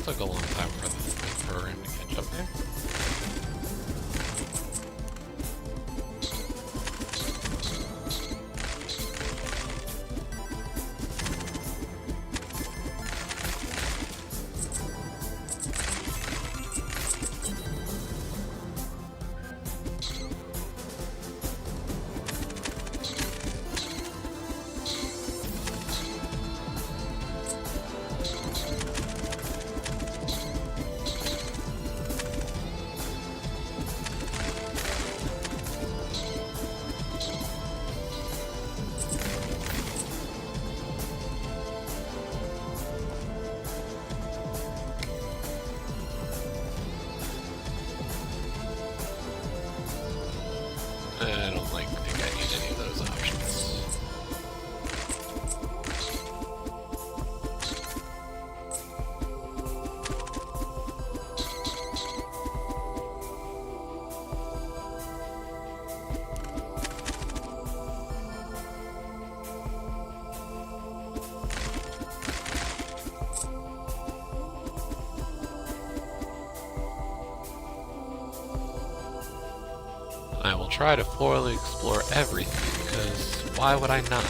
Took a long time for him to catch up there. I don't think I need any of those options. I will try to thoroughly explore everything, because why would I not?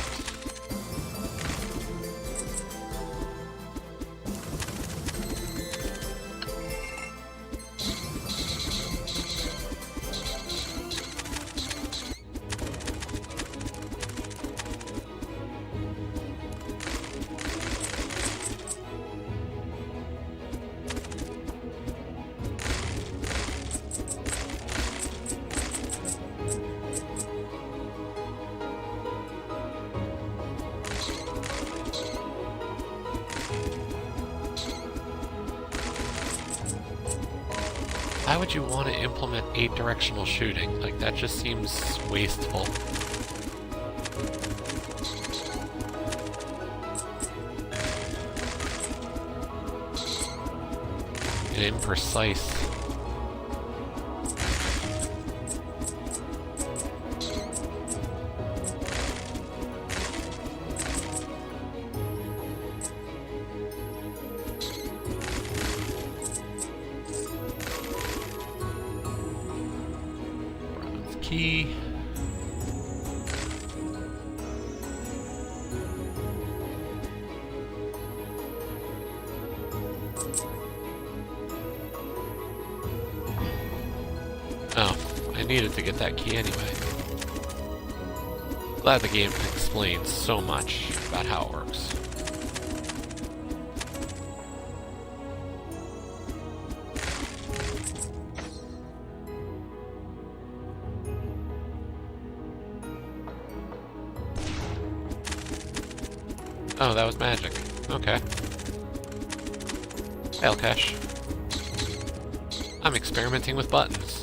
Why would you want to implement 8-directional shooting? Like, that just seems wasteful. And imprecise. Key. Oh, I needed to get that key anyway. Glad the game explains so much about how it works. Oh, that was magic. Okay. Fail cache. I'm experimenting with buttons.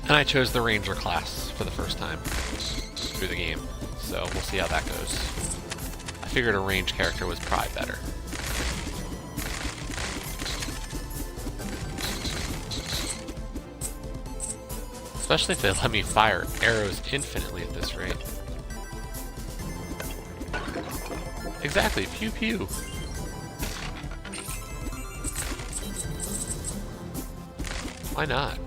And I chose the Ranger class for the first time through the game, so we'll see how that goes. I figured a range character was probably better. Especially if they let me fire arrows infinitely at this rate. Exactly, pew pew. Why not?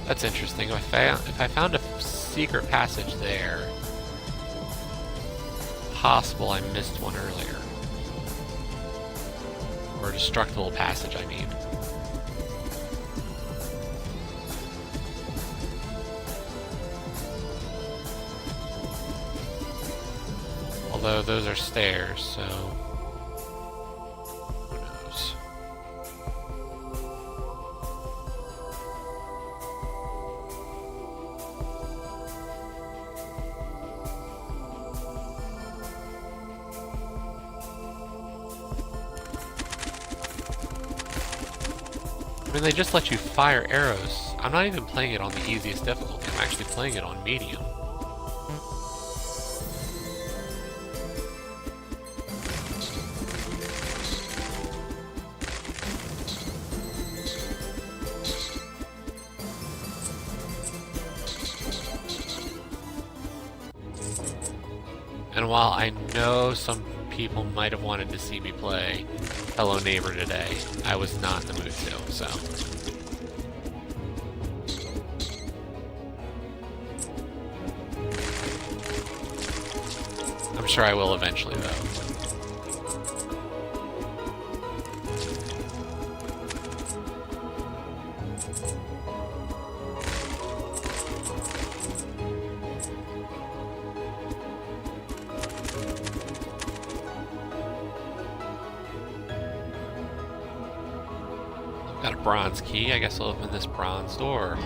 That's interesting. If I found a secret passage there, possible I missed one earlier. Or a destructible passage, I mean. Although those are stairs, so who knows? I mean, they just let you fire arrows. I'm not even playing it on the easiest difficulty. I'm actually playing it on medium. And while I know some people might have wanted to see me play Hello Neighbor today, I was not in the mood to, so. I'm sure I will eventually, though. Got a bronze key. I guess I'll open this bronze door.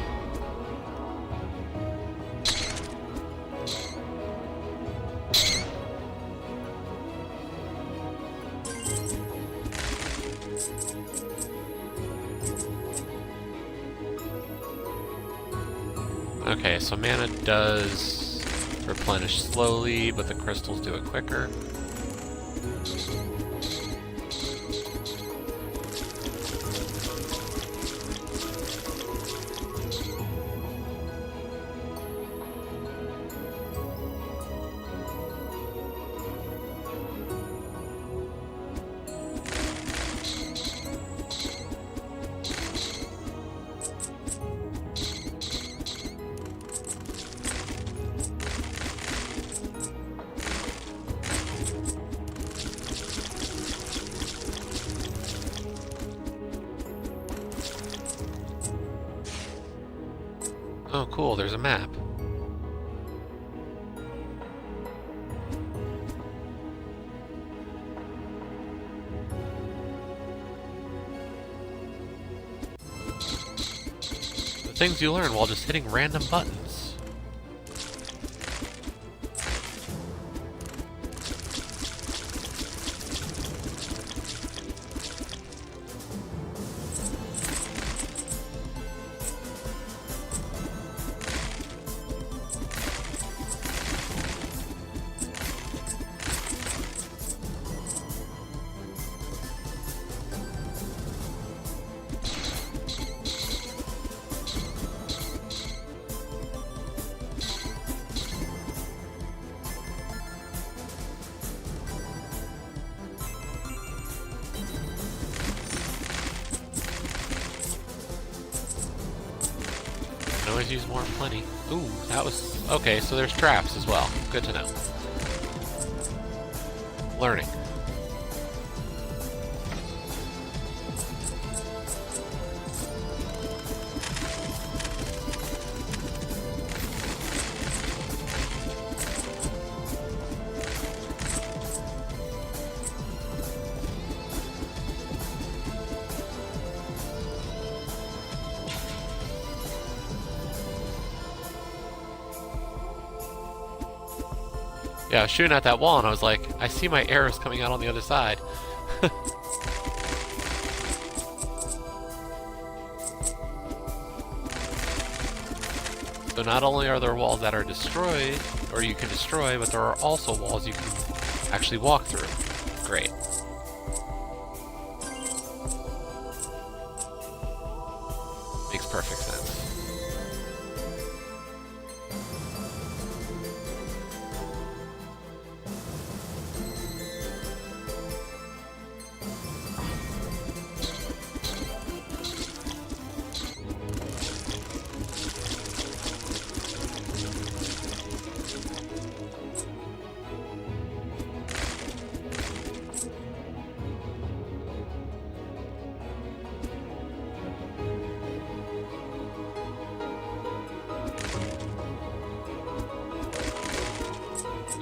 Okay, so mana does replenish slowly, but the crystals do it quicker. Oh, cool, there's a map. The things you learn while just hitting random buttons. Can always use more plenty. Ooh, that was... Okay, so there's traps as well. Good to know. Learning. Yeah, I was shooting at that wall and I was like, I see my arrows coming out on the other side. So not only are there walls that are destroyed, or you can destroy, but there are also walls you can actually walk through. Great. Makes perfect sense.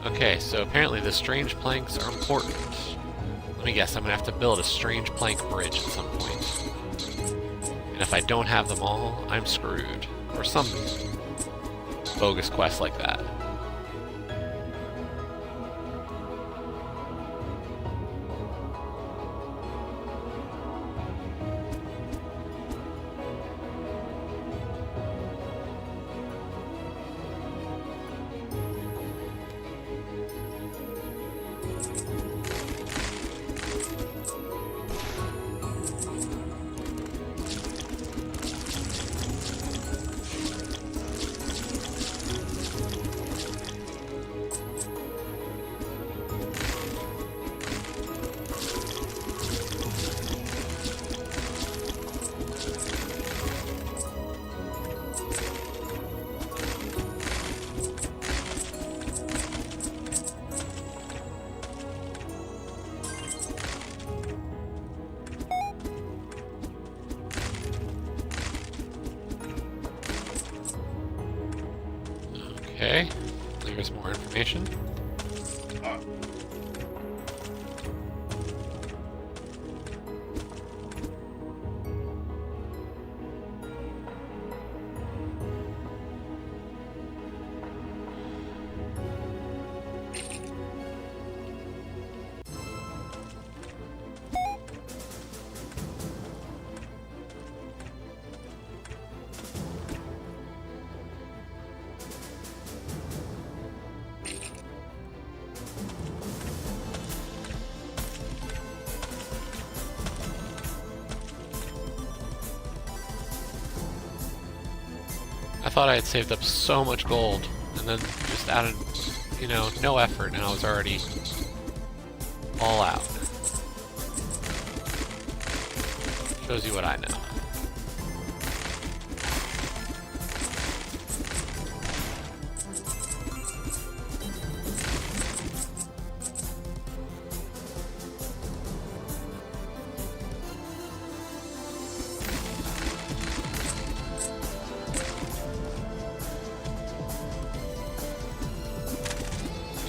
Okay, so apparently the strange planks are important. Let me guess, I'm gonna have to build a strange plank bridge at some point. And if I don't have them all, I'm screwed. Or some bogus quest like that. Okay, there's more information. I thought I had saved up so much gold, and then just added, you know, no effort, and I was already all out. Shows you what I know.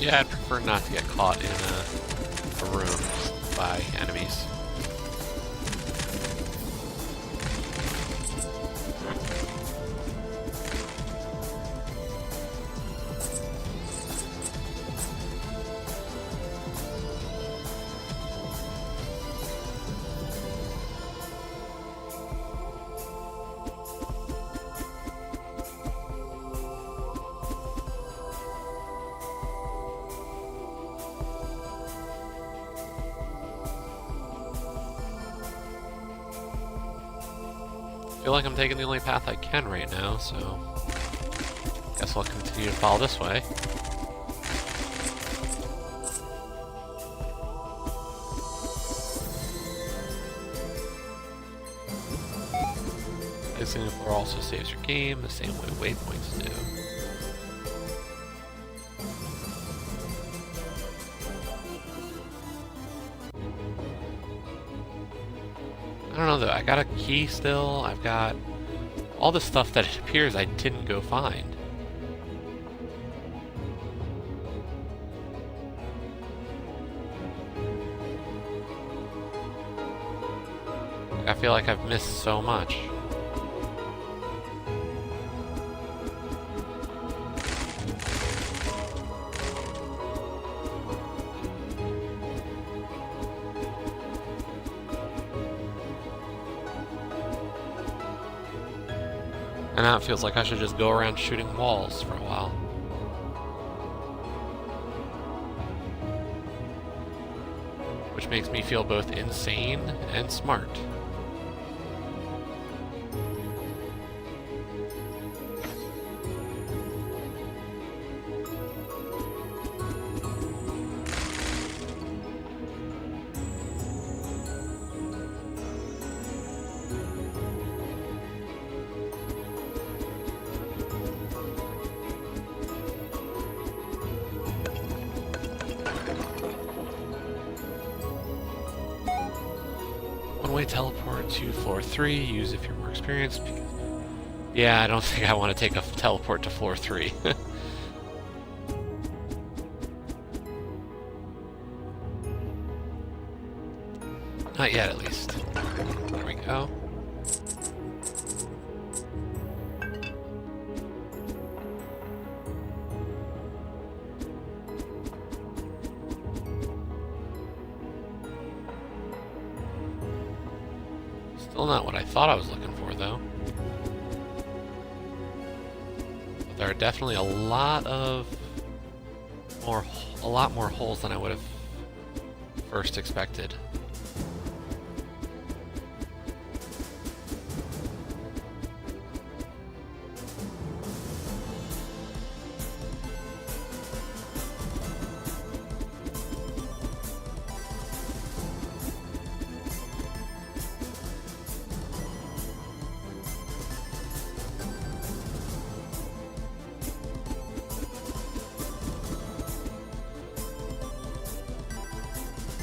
Yeah, I'd prefer not to get caught in a room by enemies. I feel like I'm taking the only path I can right now, so guess I'll continue to follow this way. Placing the floor also saves your game the same way waypoints do. I don't know though, I got a key still, I've got all the stuff that it appears I didn't go find. I feel like I've missed so much. And now it feels like I should just go around shooting walls for a while. Which makes me feel both insane and smart. One-way teleport to floor 3, use if you're more experienced. Yeah, I don't think I want to take a teleport to floor 3. Not yet, at least. There we go. Still not what I thought I was looking for, though. But there are definitely a lot more holes than I would have first expected.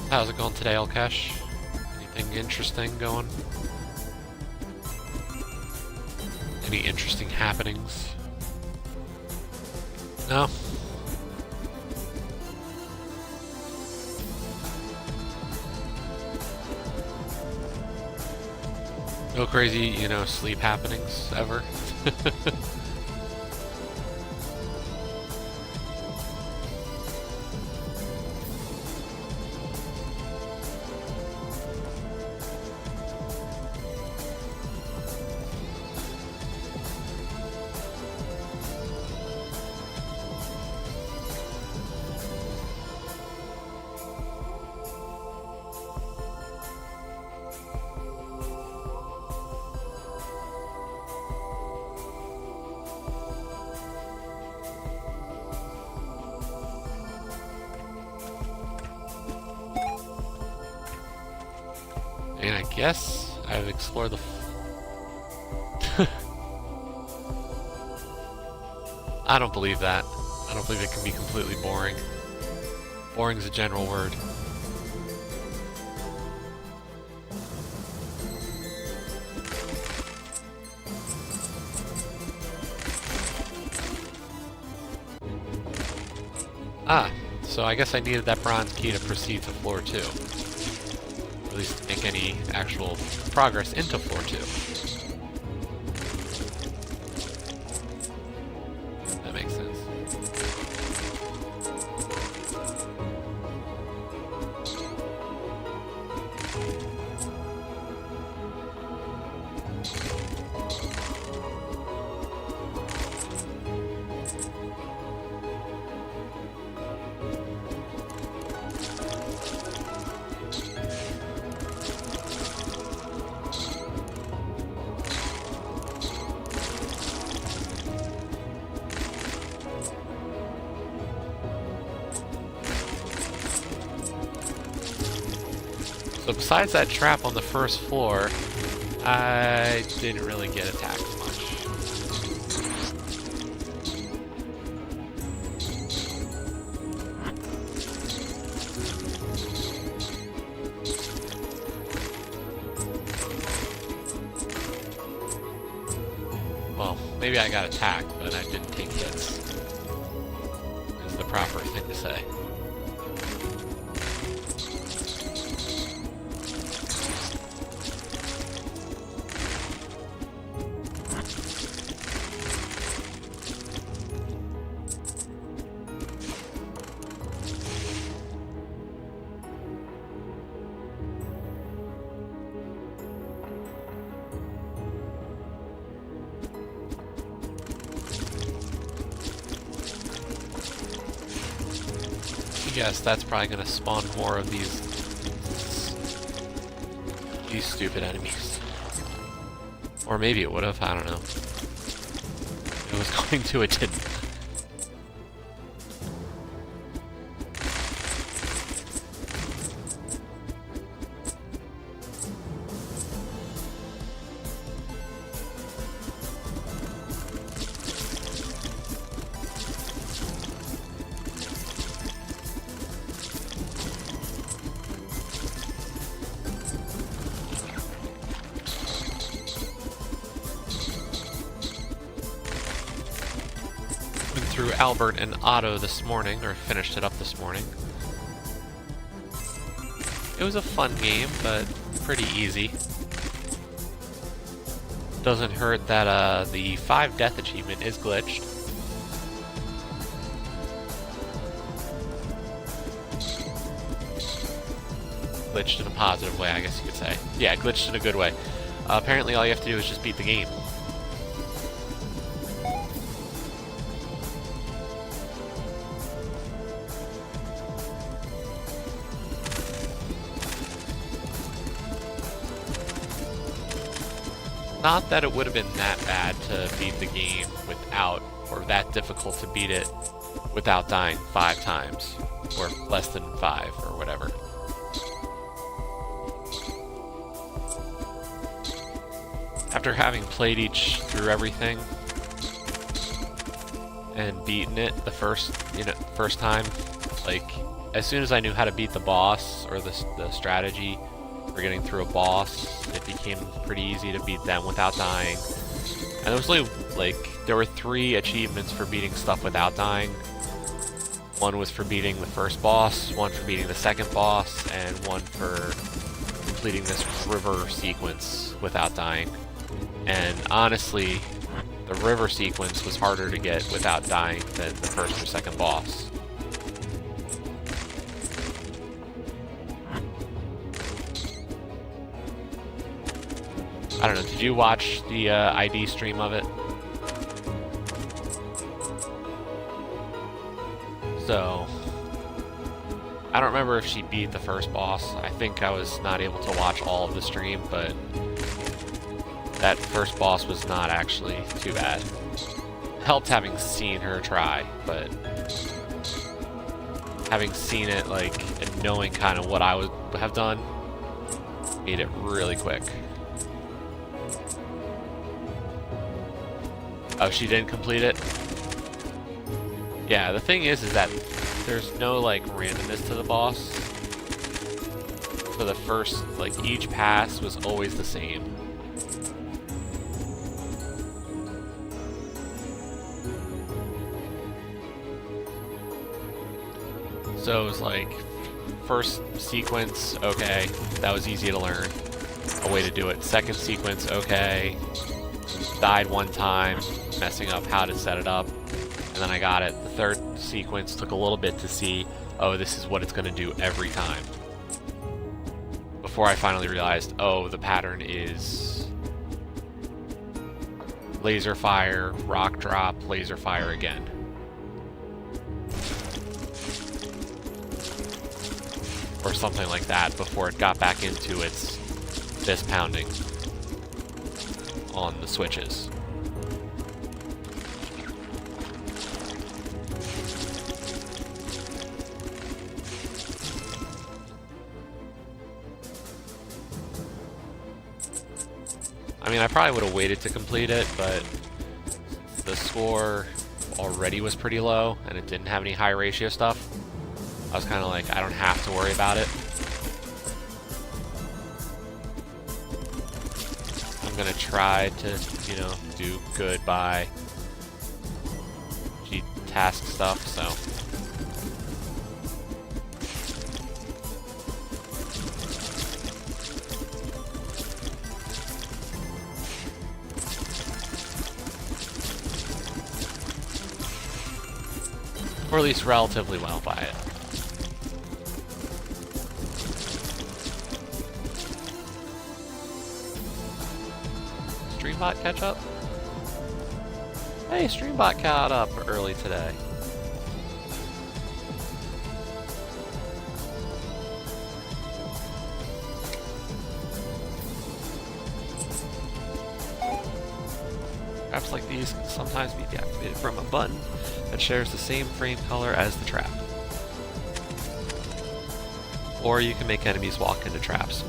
How's it going today, Elkesh? Anything interesting going? Any interesting happenings? No. No crazy, you know, sleep happenings ever. And I guess I've explored the... I don't believe that. I don't believe it can be completely boring. Boring's a general word. Ah, so I guess I needed that bronze key to proceed to floor 2. At least to make any actual progress into floor 2. That makes sense. So besides that trap on the first floor, I didn't really get attacked much. Well, maybe I got attacked, but I didn't take hits. Is the proper thing to say. Yes, that's probably going to spawn more of these stupid enemies. Or maybe it would have, I don't know. It was going to, it didn't. Through Albert and Otto this morning, or finished it up this morning. It was a fun game, but pretty easy. Doesn't hurt that the 5 death achievement is glitched. Glitched in a positive way, I guess you could say. Yeah, glitched in a good way. Apparently all you have to do is just beat the game. Not that it would have been that bad to beat the game without, or that difficult to beat it without dying 5 times, or less than 5, or whatever. After having played through everything, and beaten it the first time, like, as soon as I knew how to beat the boss, or the strategy for getting through a boss, it became pretty easy to beat them without dying. And there was only, like, there were 3 achievements for beating stuff without dying. One was for beating the first boss, one for beating the second boss, and one for completing this river sequence without dying. And honestly, the river sequence was harder to get without dying than the first or second boss. I don't know, did you watch the ID stream of it? So, I don't remember if she beat the first boss. I think I was not able to watch all of the stream, but that first boss was not actually too bad. Helped having seen her try, but having seen it, like, and knowing kind of what I would have done, made it really quick. Oh, she didn't complete it? Yeah, the thing is that there's no, like, randomness to the boss. For the first, like, each pass was always the same. So it was like, first sequence, okay, that was easy to learn. A way to do it. Second sequence, okay. Died one time, messing up how to set it up, and then I got it. The third sequence took a little bit to see, oh, this is what it's going to do every time. Before I finally realized, oh, the pattern is laser fire, rock drop, laser fire again. Or something like that before it got back into its fist pounding on the switches. I mean, I probably would have waited to complete it, but the score already was pretty low and it didn't have any high ratio stuff. I was kind of like, I don't have to worry about it. I'm gonna try to, you know, do good by task stuff, so. Or at least relatively well by it. Streambot catch up? Hey, Streambot caught up early today. Traps like these can sometimes be deactivated from a button that shares the same frame color as the trap. Or you can make enemies walk into traps.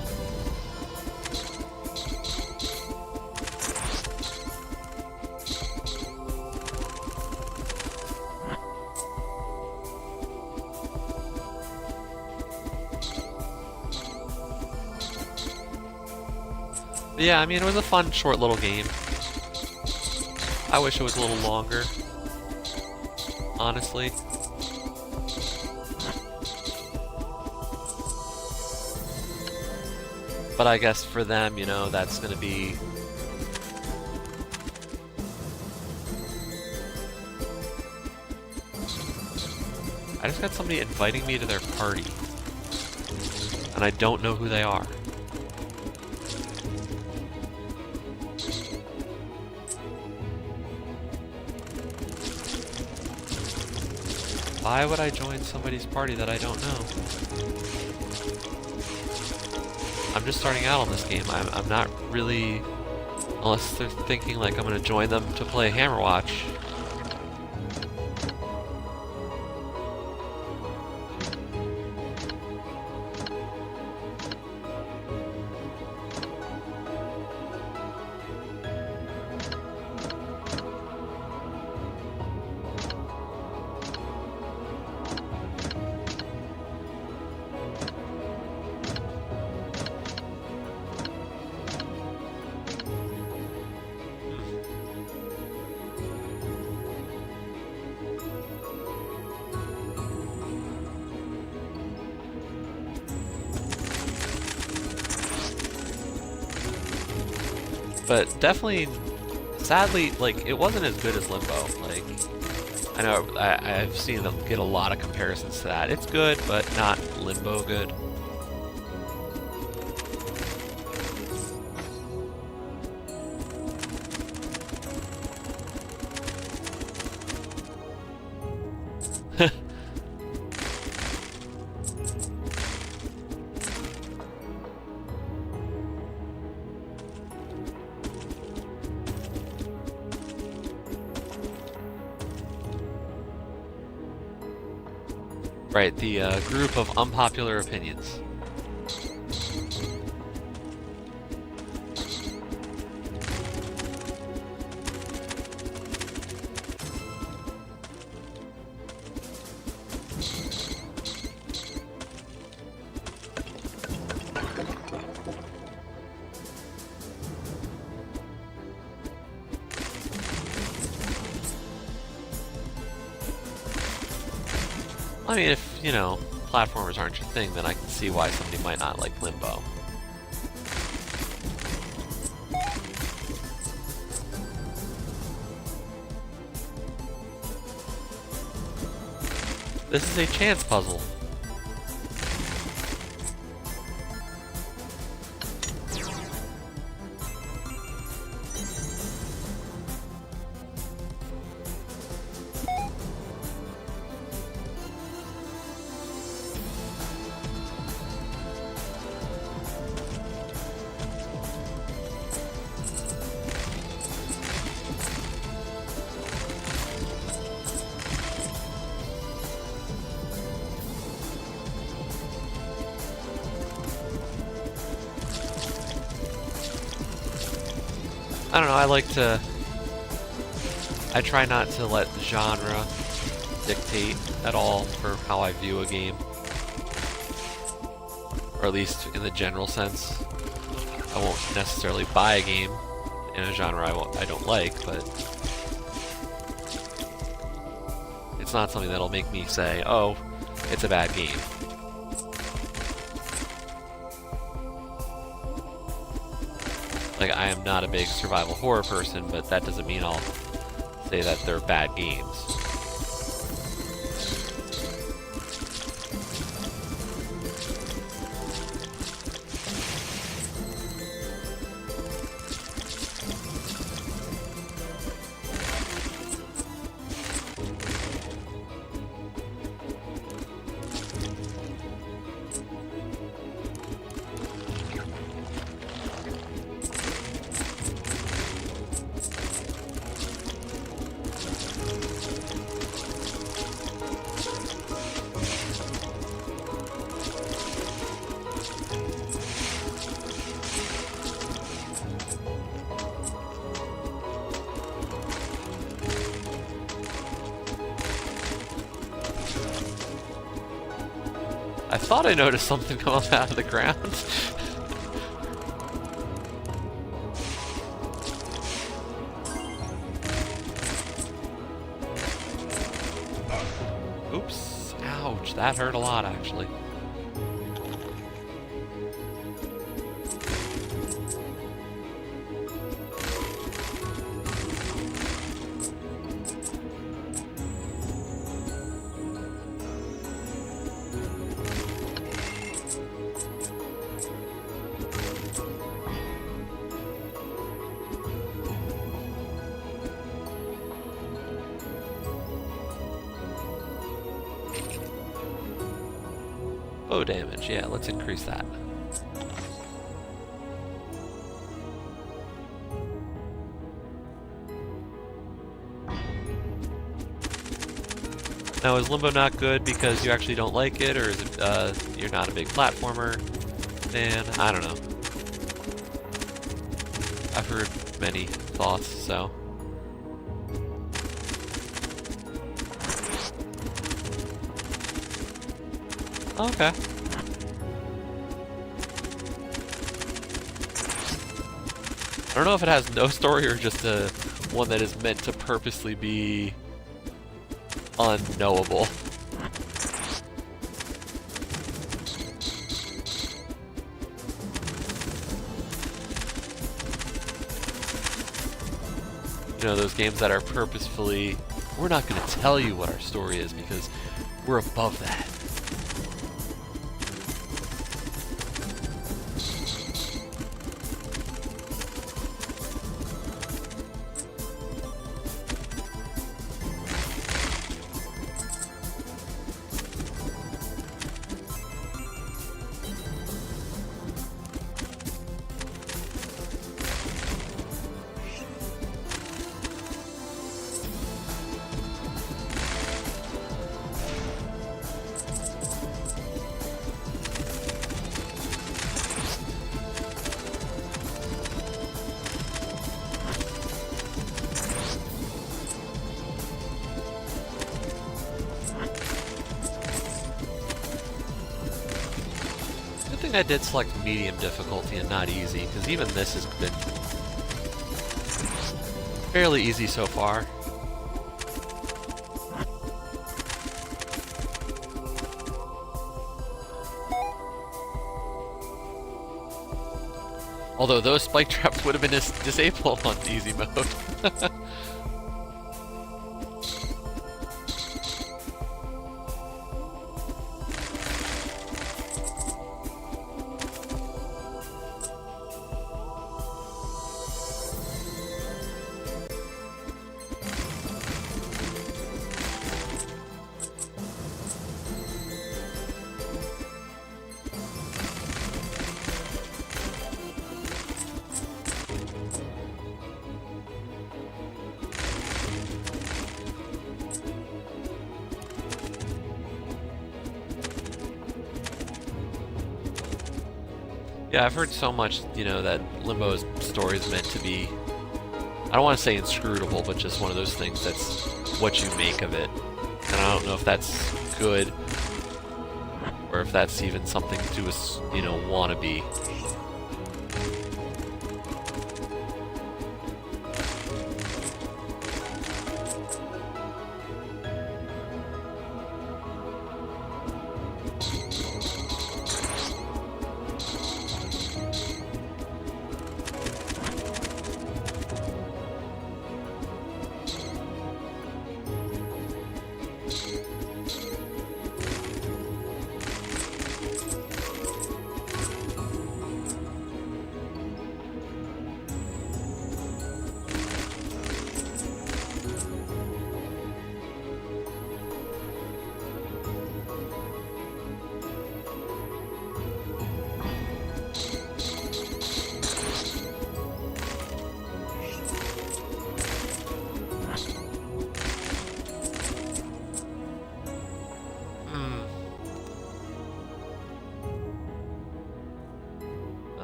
But yeah, I mean, it was a fun, short little game. I wish it was a little longer, honestly. But I guess for them, you know, that's gonna be... I just got somebody inviting me to their party, and I don't know who they are. Why would I join somebody's party that I don't know? I'm just starting out on this game. I'm not really... Unless they're thinking like I'm gonna join them to play Hammerwatch. But definitely, sadly, like, it wasn't as good as Limbo. Like, I know I've seen them get a lot of comparisons to that. It's good, but not Limbo good. Right, the group of unpopular opinions. I mean, if, you know, platformers aren't your thing, then I can see why somebody might not like Limbo. This is a chance puzzle. I don't know, I try not to let the genre dictate at all for how I view a game. Or at least in the general sense. I won't necessarily buy a game in a genre I don't like, but it's not something that'll make me say, oh, it's a bad game. Like, I am not a big survival horror person, but that doesn't mean I'll say that they're bad games. I thought I noticed something come up out of the ground. Oops. Ouch. That hurt a lot, actually. Bow damage, yeah, let's increase that. Now, is Limbo not good because you actually don't like it, or is it you're not a big platformer fan? I don't know. I've heard many thoughts, so. Okay. I don't know if it has no story or just one that is meant to purposely be unknowable. You know, those games that are purposefully, we're not going to tell you what our story is because we're above that. I did select medium difficulty and not easy, because even this has been fairly easy so far. Although those spike traps would have been disabled on easy mode. Yeah, I've heard so much, you know, that Limbo's story is meant to be, I don't want to say inscrutable, but just one of those things that's what you make of it. And I don't know if that's good, or if that's even something to, you know, want to be.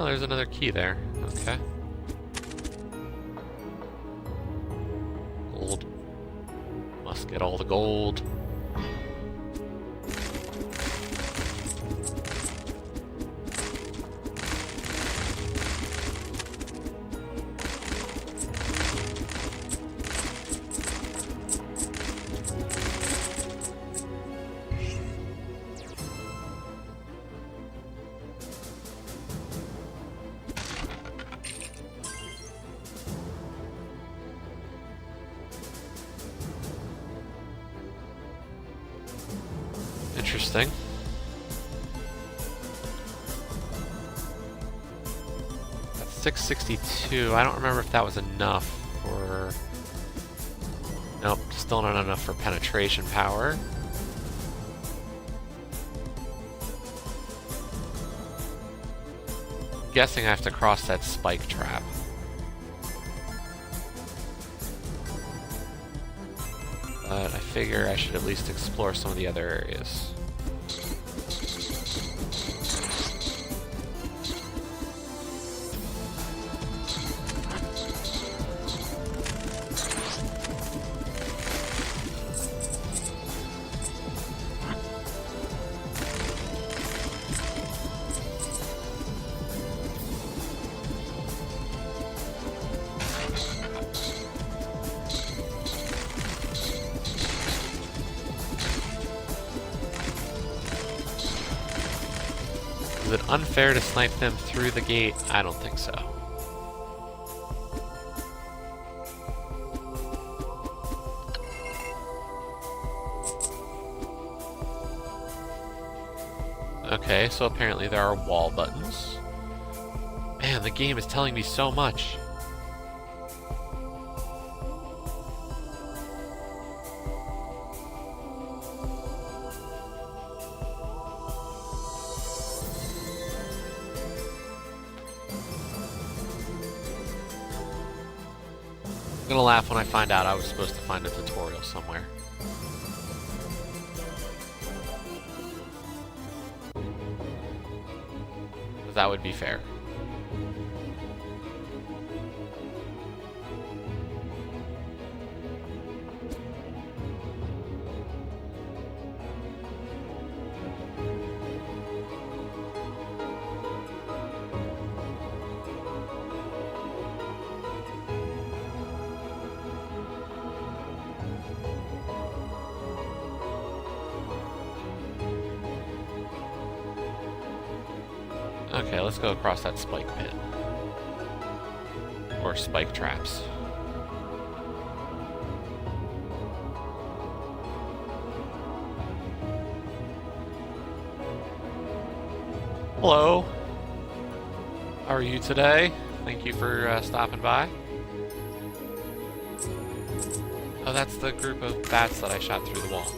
Oh, there's another key there. Okay. Gold. Must get all the gold. Interesting. That's 662. I don't remember if that was enough for... Nope, still not enough for penetration power. I'm guessing I have to cross that spike trap. But I figure I should at least explore some of the other areas. Is it unfair to snipe them through the gate? I don't think so. Okay, so apparently there are wall buttons. Man, the game is telling me so much. I'm gonna laugh when I find out I was supposed to find a tutorial somewhere. That would be fair. Okay, let's go across that spike pit. Or spike traps. Hello. How are you today? Thank you for stopping by. Oh, that's the group of bats that I shot through the wall.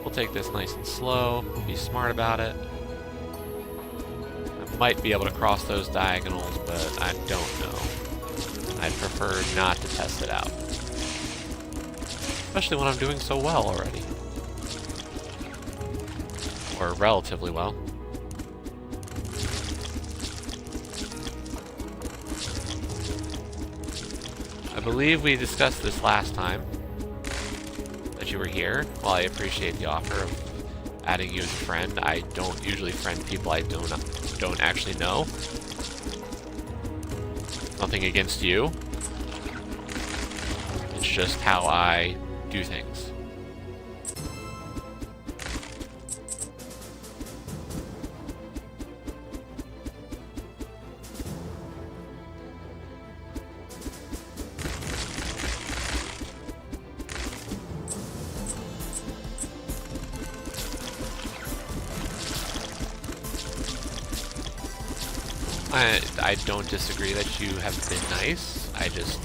We'll take this nice and slow, be smart about it. I might be able to cross those diagonals, but I don't know. I'd prefer not to test it out. Especially when I'm doing so well already. Or relatively well. I believe we discussed this last time that you were here. While I appreciate the offer of adding you as a friend, I don't usually friend people I don't actually know. Nothing against you. It's just how I do things. I don't disagree that you have been nice. I just,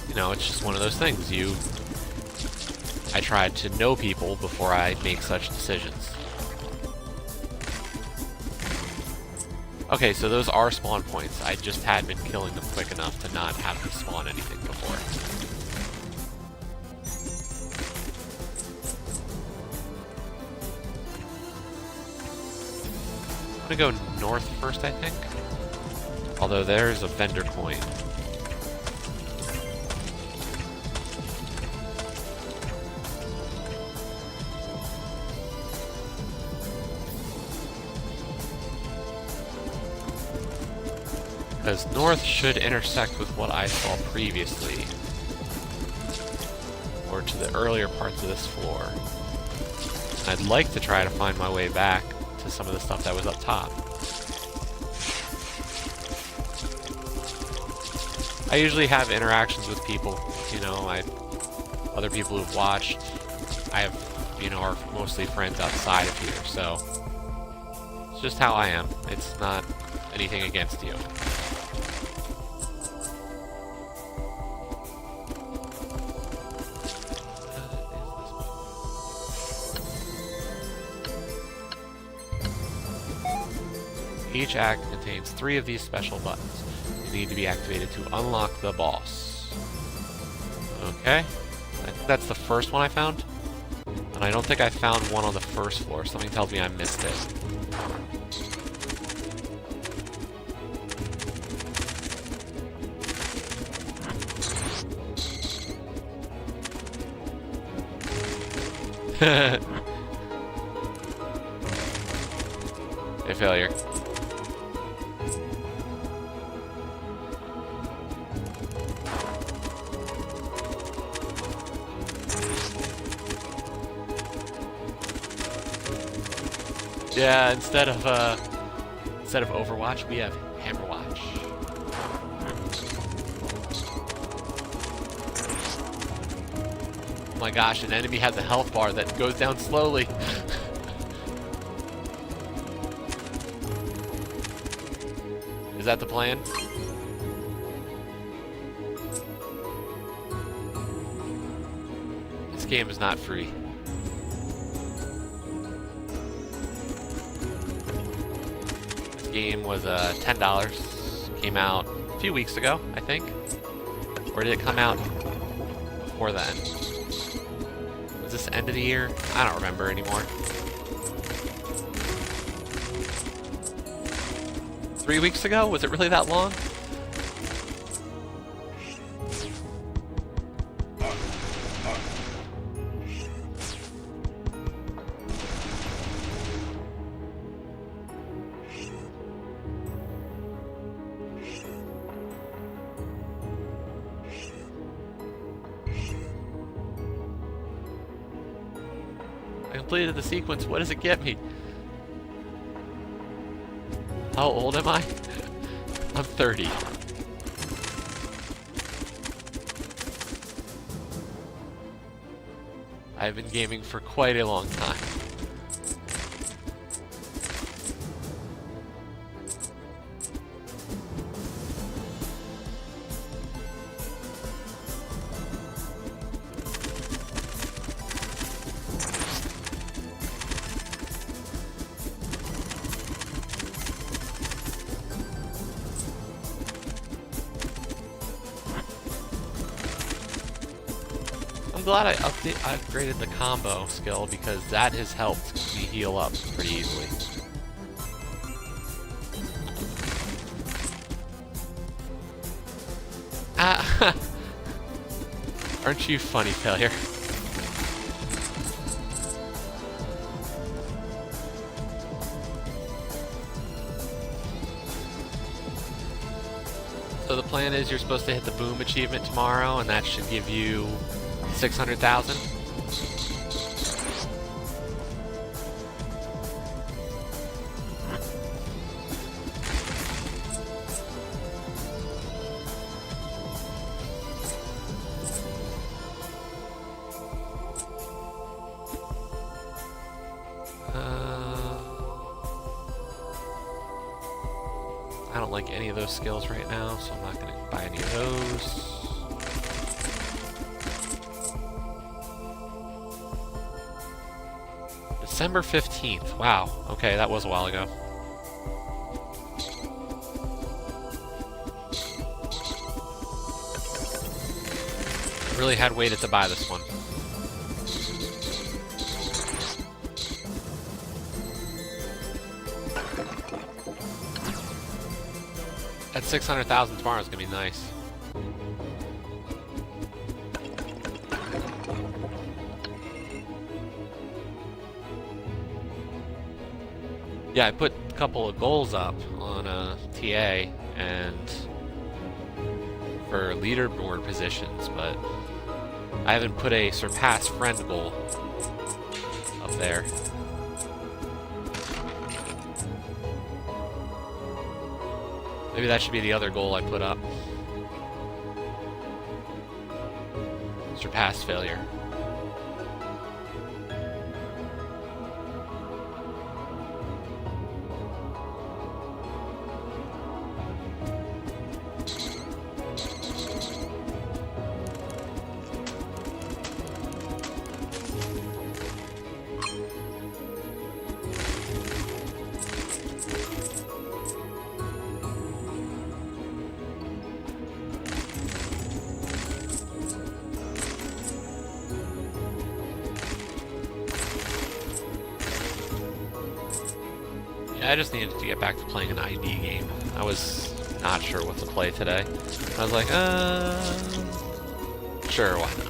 you know, it's just one of those things. I try to know people before I make such decisions. Okay, so those are spawn points. I just had been killing them quick enough to not have them spawn anything before. I'm gonna go north first, I think. Although there's a vendor coin. Because north should intersect with what I saw previously. Or to the earlier parts of this floor. I'd like to try to find my way back to some of the stuff that was up top. I usually have interactions with people, you know, other people who've watched. I have, you know, are mostly friends outside of here, so it's just how I am. It's not anything against you. Each act contains 3 of these special buttons. They need to be activated to unlock the boss. Okay. I think that's the first one I found. And I don't think I found one on the first floor. Something tells me I missed it. A failure. Yeah, instead Instead of Overwatch, we have Hammerwatch. Oh my gosh, an enemy has a health bar that goes down slowly. Is that the plan? This game is not free. This game was $10. Came out a few weeks ago, I think. Or did it come out before then? Was this end of the year? I don't remember anymore. 3 weeks ago? Was it really that long? I completed the sequence. What does it get me? How old am I? I'm 30. I've been gaming for quite a long time. I'm glad I upgraded the combo skill because that has helped me heal up pretty easily. Aren't you funny, failure? So the plan is you're supposed to hit the boom achievement tomorrow, and that should give you 600,000. I don't like any of those skills right now, so I'm not going to buy any of those. December 15th. Wow. Okay, that was a while ago. Really had waited to buy this one. At 600,000 tomorrow is gonna be nice. Yeah, I put a couple of goals up on TA and for leaderboard positions, but I haven't put a surpass friend goal up there. Maybe that should be the other goal I put up. Surpass failure. I just needed to get back to playing an ID game. I was not sure what to play today. I was like, sure, why not?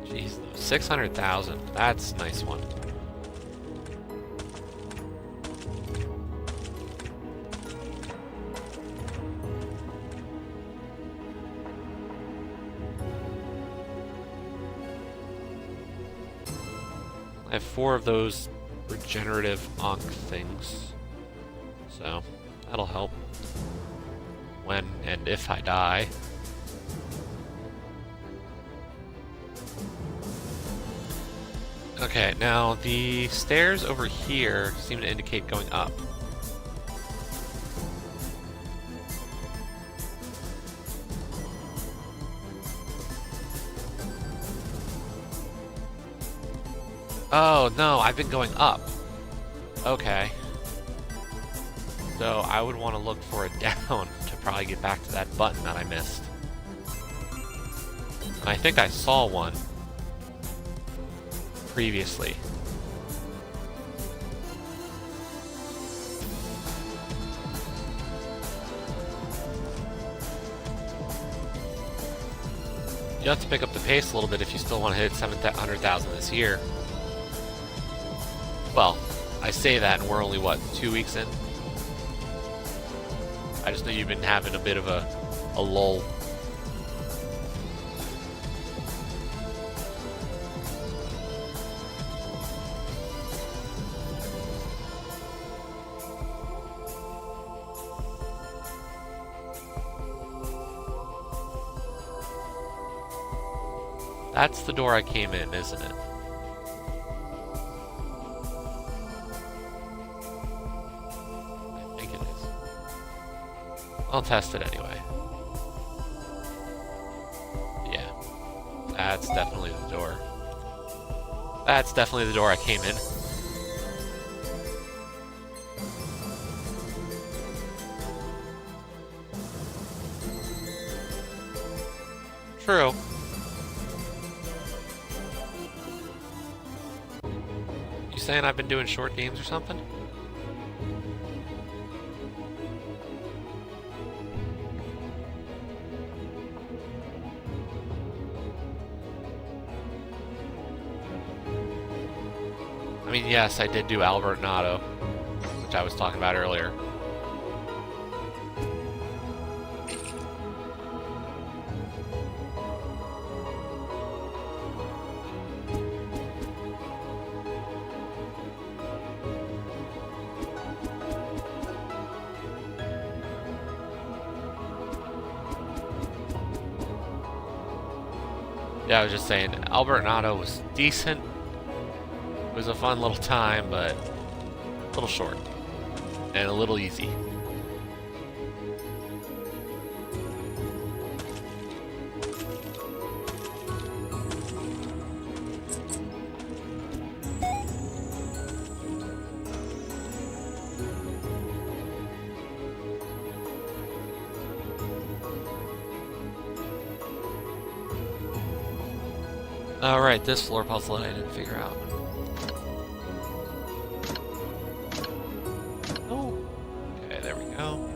Jeez, 600,000. That's a nice one. I have 4 of those regenerative Ankh things. So, that'll help when and if I die. Okay, now the stairs over here seem to indicate going up. Oh, no, I've been going up. Okay. So I would want to look for a down to probably get back to that button that I missed. And I think I saw one previously. You have to pick up the pace a little bit if you still want to hit 700,000 this year. Well, I say that and we're only, what, 2 weeks in? I just know you've been having a bit of a lull. That's the door I came in, isn't it? I think it is. I'll test it anyway. Yeah. That's definitely the door. That's definitely the door I came in. True. You saying I've been doing short games or something? I mean, yes, I did do Albert and Otto, which I was talking about earlier. Yeah, I was just saying, Albert and Otto was decent. It was a fun little time, but a little short. And a little easy. Alright, this floor puzzle I didn't figure out. Oh. Okay, there we go.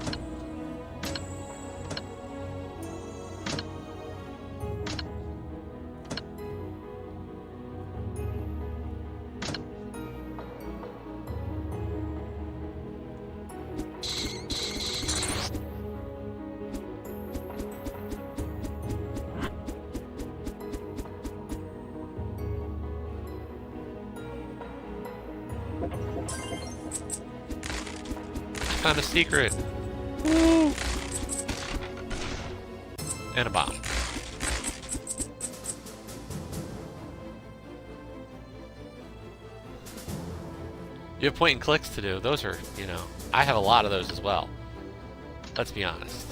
Found a secret. Woo! And a bomb. You have point and clicks to do. Those are, you know, I have a lot of those as well. Let's be honest.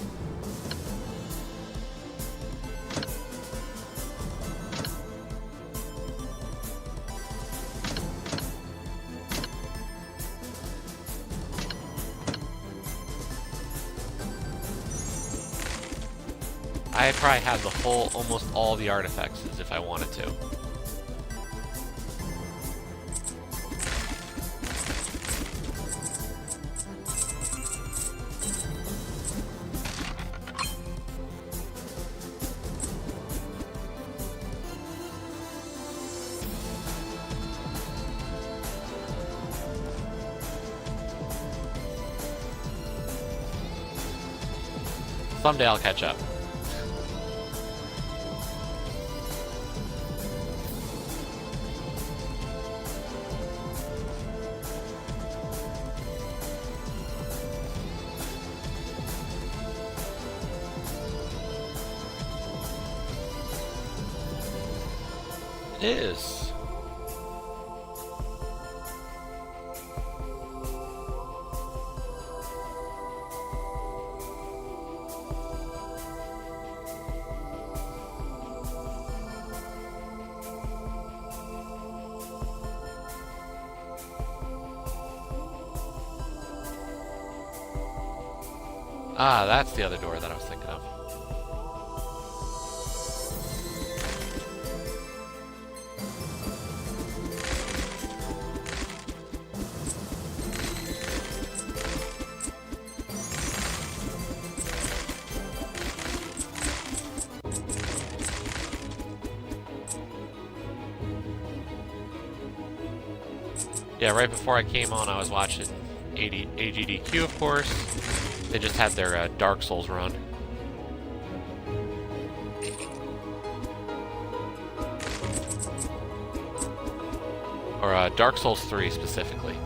I probably have the whole, almost all the artifacts as if I wanted to. Someday I'll catch up. is. Ah, that's the other door that I was thinking of. Yeah, right before I came on, I was watching AGDQ, of course. They just had their Dark Souls run. Or Dark Souls 3 specifically.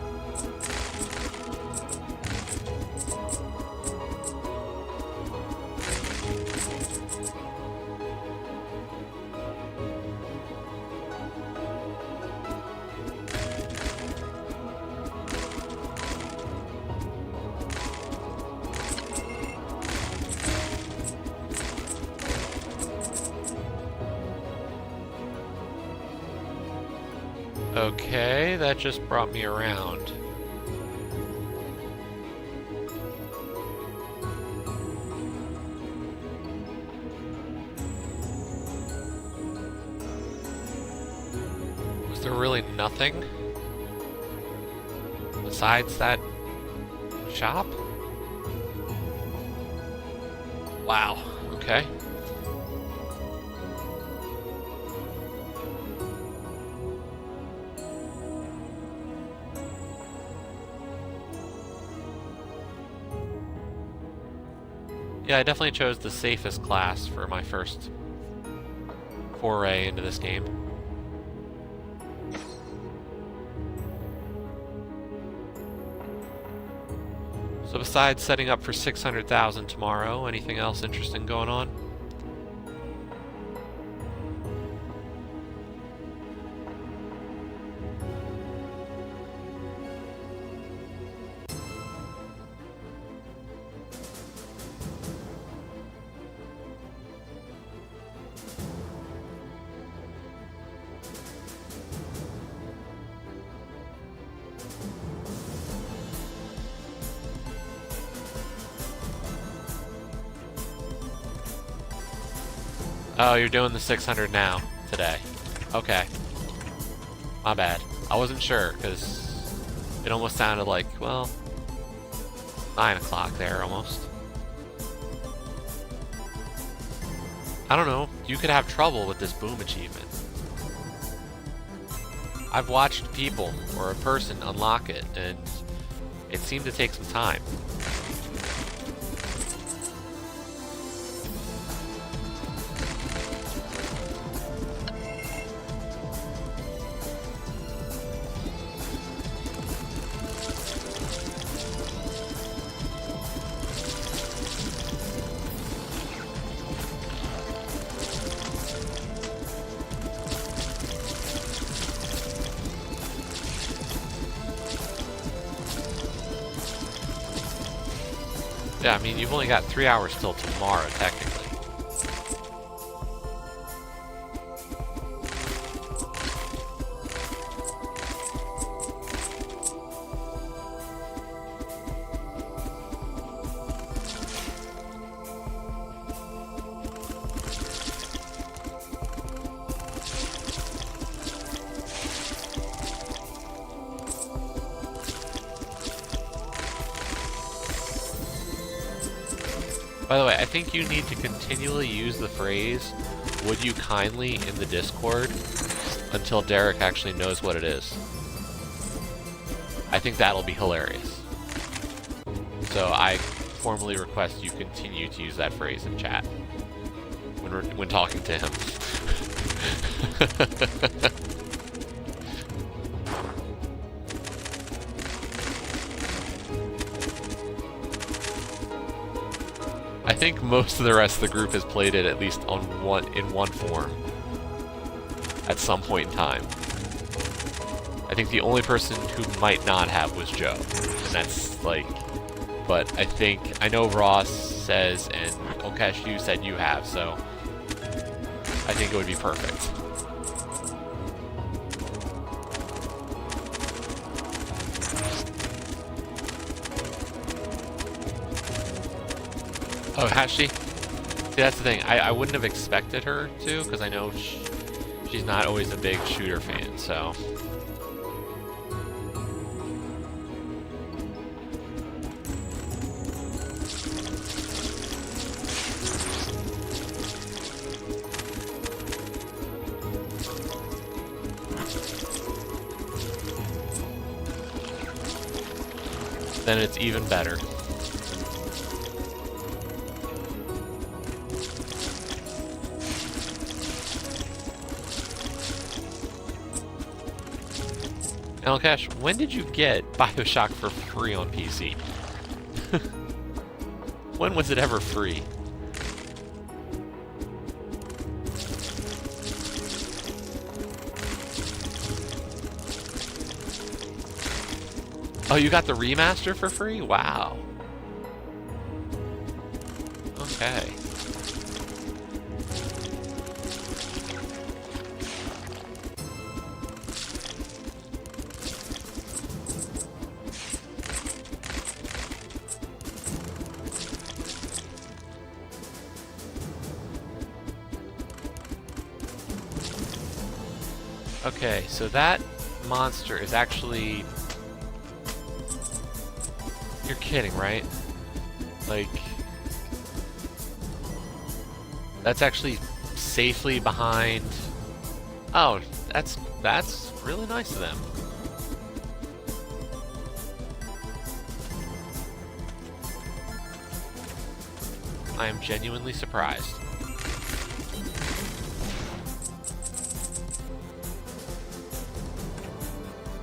Okay, that just brought me around. Was there really nothing besides that shop? Wow, okay. Yeah, I definitely chose the safest class for my first foray into this game. So besides setting up for 600,000 tomorrow, anything else interesting going on? Oh, you're doing the 600 now, today. Okay. My bad. I wasn't sure, because it almost sounded like, well, 9 o'clock there, almost. I don't know. You could have trouble with this boom achievement. I've watched people, or a person, unlock it, and it seemed to take some time. Yeah, I mean, you've only got 3 hours till tomorrow, technically. By the way, I think you need to continually use the phrase, "Would you kindly," in the Discord until Derek actually knows what it is. I think that'll be hilarious. So I formally request you continue to use that phrase in chat when talking to him. I think most of the rest of the group has played it at least in one form. at some point in time. I think the only person who might not have was Joe, and that's like, but I know Ross says, and Okesh, you said you have, so I think it would be perfect. Oh, has she? See, that's the thing. I wouldn't have expected her to, because I know she's not always a big shooter fan, so. Then it's even better. Now, Cash, when did you get BioShock for free on PC? When was it ever free? Oh, you got the remaster for free? Wow. Okay. Okay, so that monster is actually... You're kidding, right? Like... That's actually safely behind... Oh, that's really nice of them. I am genuinely surprised.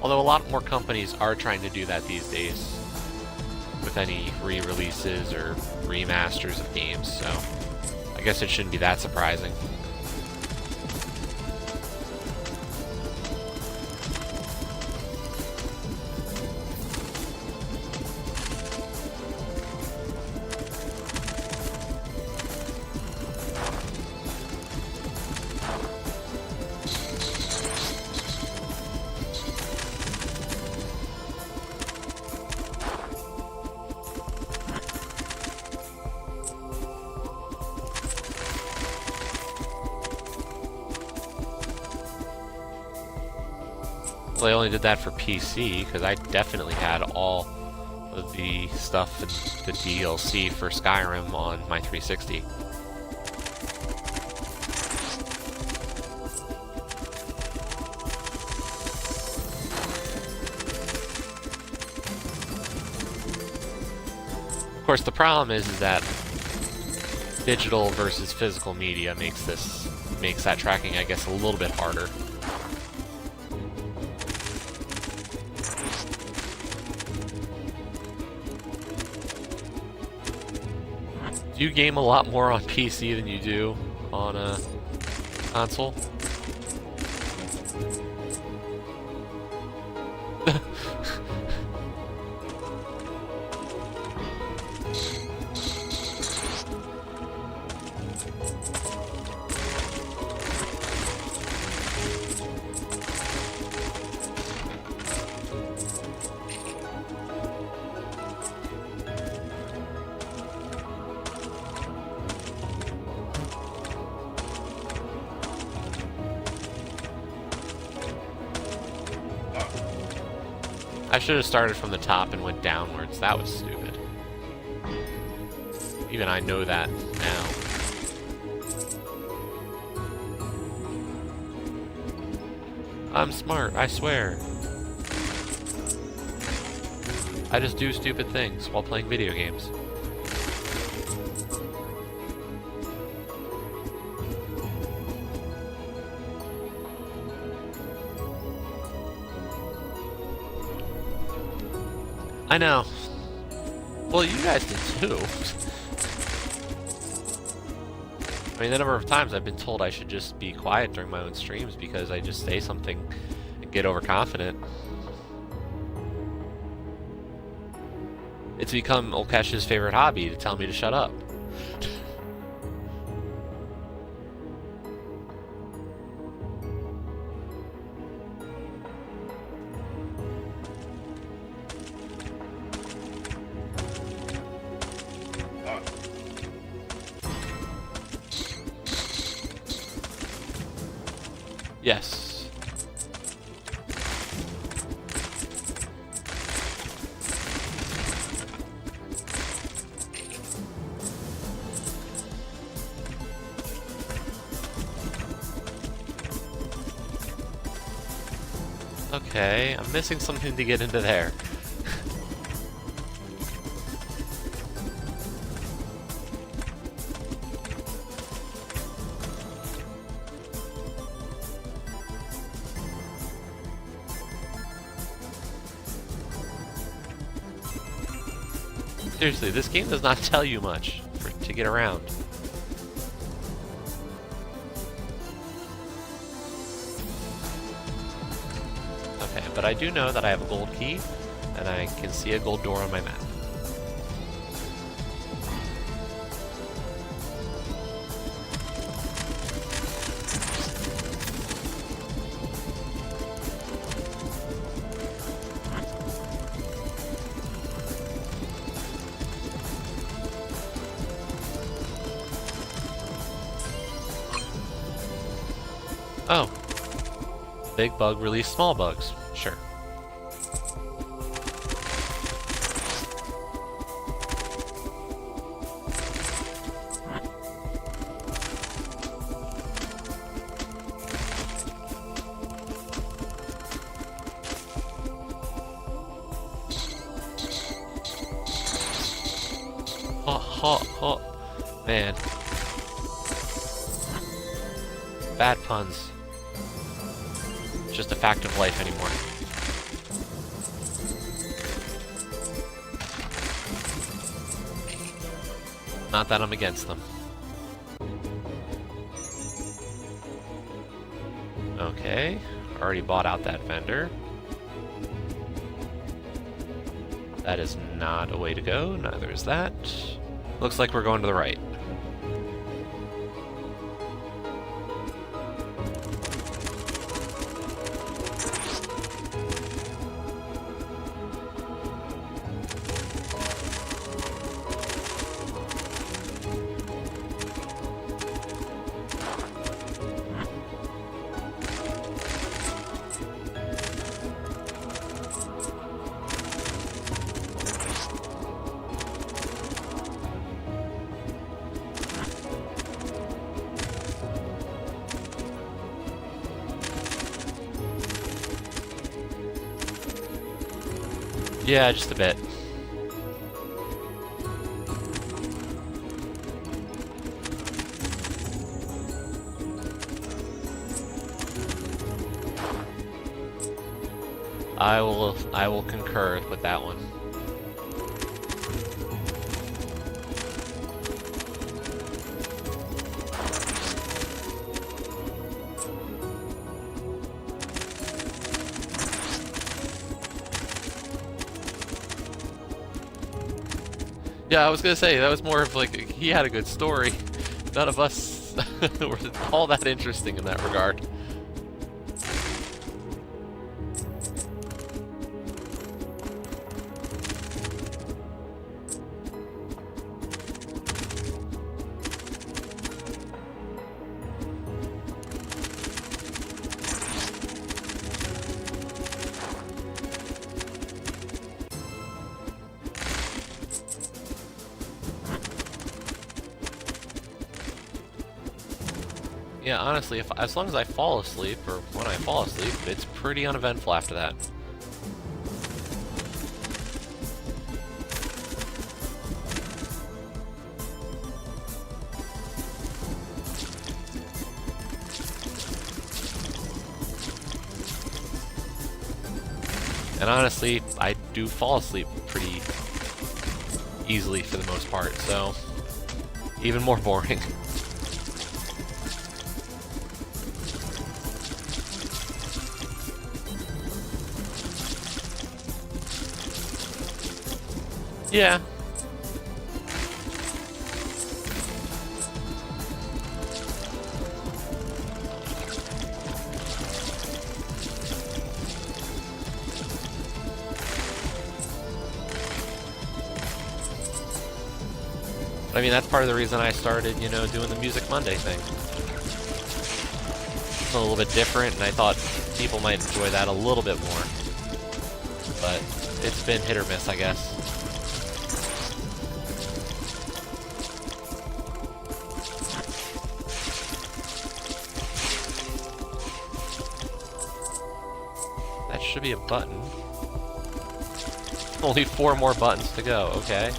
Although a lot more companies are trying to do that these days with any re-releases or remasters of games, so I guess it shouldn't be that surprising. Well, I only did that for PC, because I definitely had all of the stuff, the DLC for Skyrim on my 360. Of course, the problem is that digital versus physical media makes that tracking, I guess, a little bit harder. Do you game a lot more on PC than you do on a console? I should have started from the top and went downwards. That was stupid. Even I know that now. I'm smart, I swear. I just do stupid things while playing video games. I know. Well, you guys did too. I mean, the number of times I've been told I should just be quiet during my own streams because I just say something and get overconfident. It's become Olkesh's favorite hobby to tell me to shut up. Yes. Okay, I'm missing something to get into there. Seriously, this game does not tell you much to get around. Okay, but I do know that I have a gold key, and I can see a gold door on my map. Oh. Big bug release small bugs. Sure. Oh, man. Bad puns. Just a fact of life anymore. Not that I'm against them. Okay, already bought out that vendor. That is not a way to go, neither is that. Looks like we're going to the right. Yeah, just a bit. I will concur with that one. Yeah, I was gonna say, that was more of like, he had a good story. None of us were all that interesting in that regard. Yeah, honestly, as long as I fall asleep, or when I fall asleep, it's pretty uneventful after that. And honestly, I do fall asleep pretty easily for the most part, so even more boring. Yeah. I mean, that's part of the reason I started, you know, doing the Music Monday thing. It's a little bit different, and I thought people might enjoy that a little bit more. But it's been hit or miss, I guess. That should be a button. Only 4 more buttons to go, okay.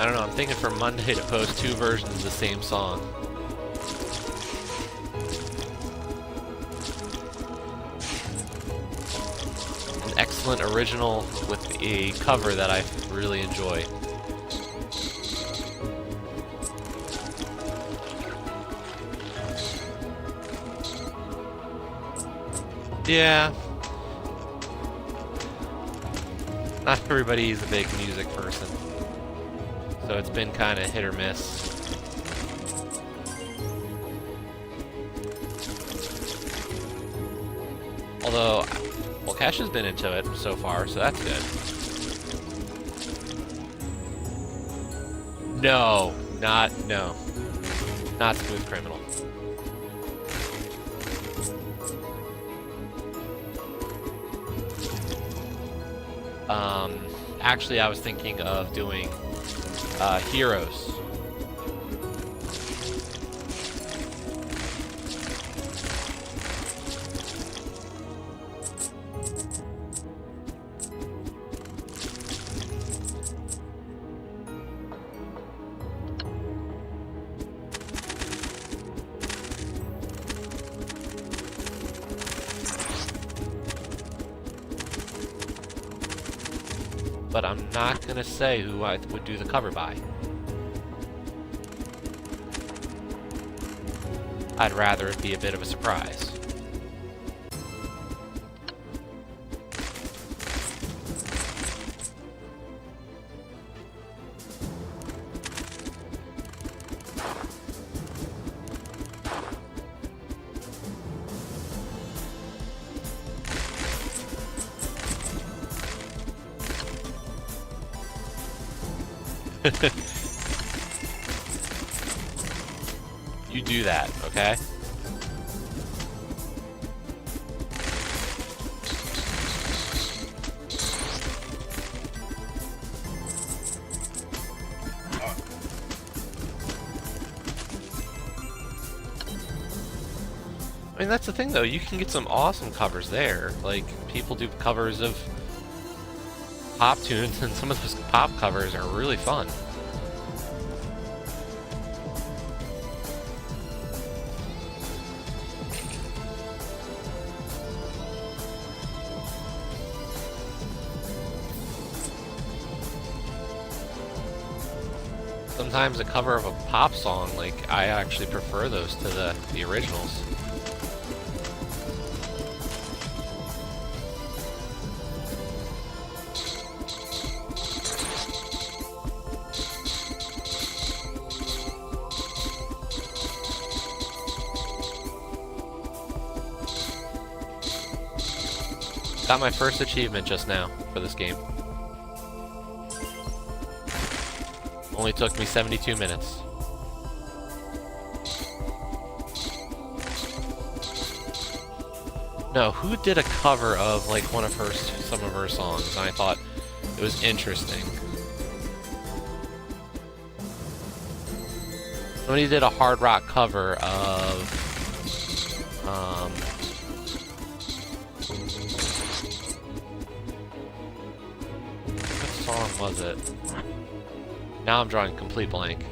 I don't know, I'm thinking for Monday to post 2 versions of the same song. An excellent original with a cover that I really enjoy. Yeah. Not everybody's a big music person. So it's been kind of hit or miss. Although, well, Cash has been into it so far, so that's good. No, not Smooth Criminal. Actually, I was thinking of doing Heroes. But I'm not gonna say who I would do the cover by. I'd rather it be a bit of a surprise. You do that, okay? I mean, that's the thing, though. You can get some awesome covers there. Like, people do covers of pop tunes, and some of those pop covers are really fun. Sometimes a cover of a pop song, like, I actually prefer those to the originals. Got my first achievement just now for this game. Only took me 72 minutes. No, who did a cover of like some of her songs, and I thought it was interesting. Somebody did a hard rock cover of what song was it? Now I'm drawing a complete blank.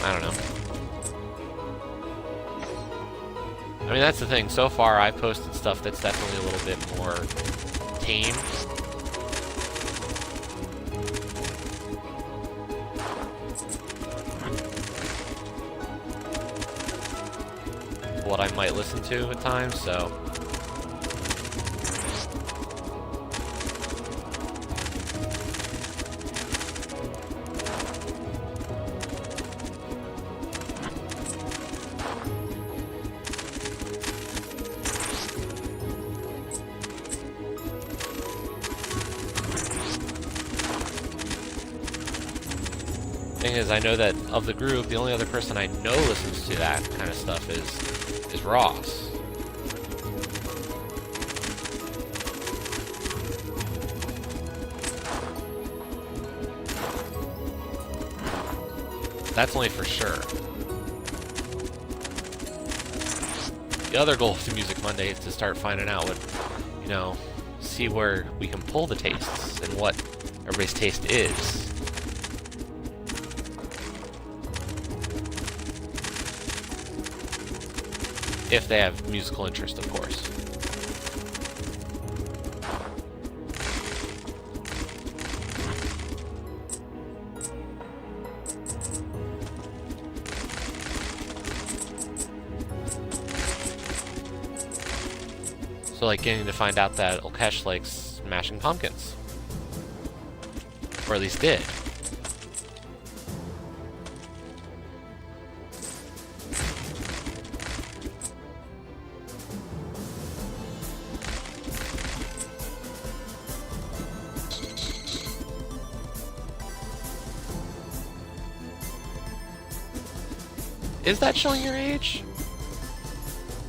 I don't know. I mean, that's the thing. So far, I've posted stuff that's definitely a little bit more tame. What I might listen to at times, so... Thing is, I know that of the group, the only other person I know listens to that kind of stuff is Ross. That's only for sure. The other goal of Music Monday is to start finding out what, you know, see where we can pull the tastes and what everybody's taste is. If they have musical interest, of course. So, like, getting to find out that Ulkesh likes Smashing Pumpkins. Or at least did. Is that showing your age?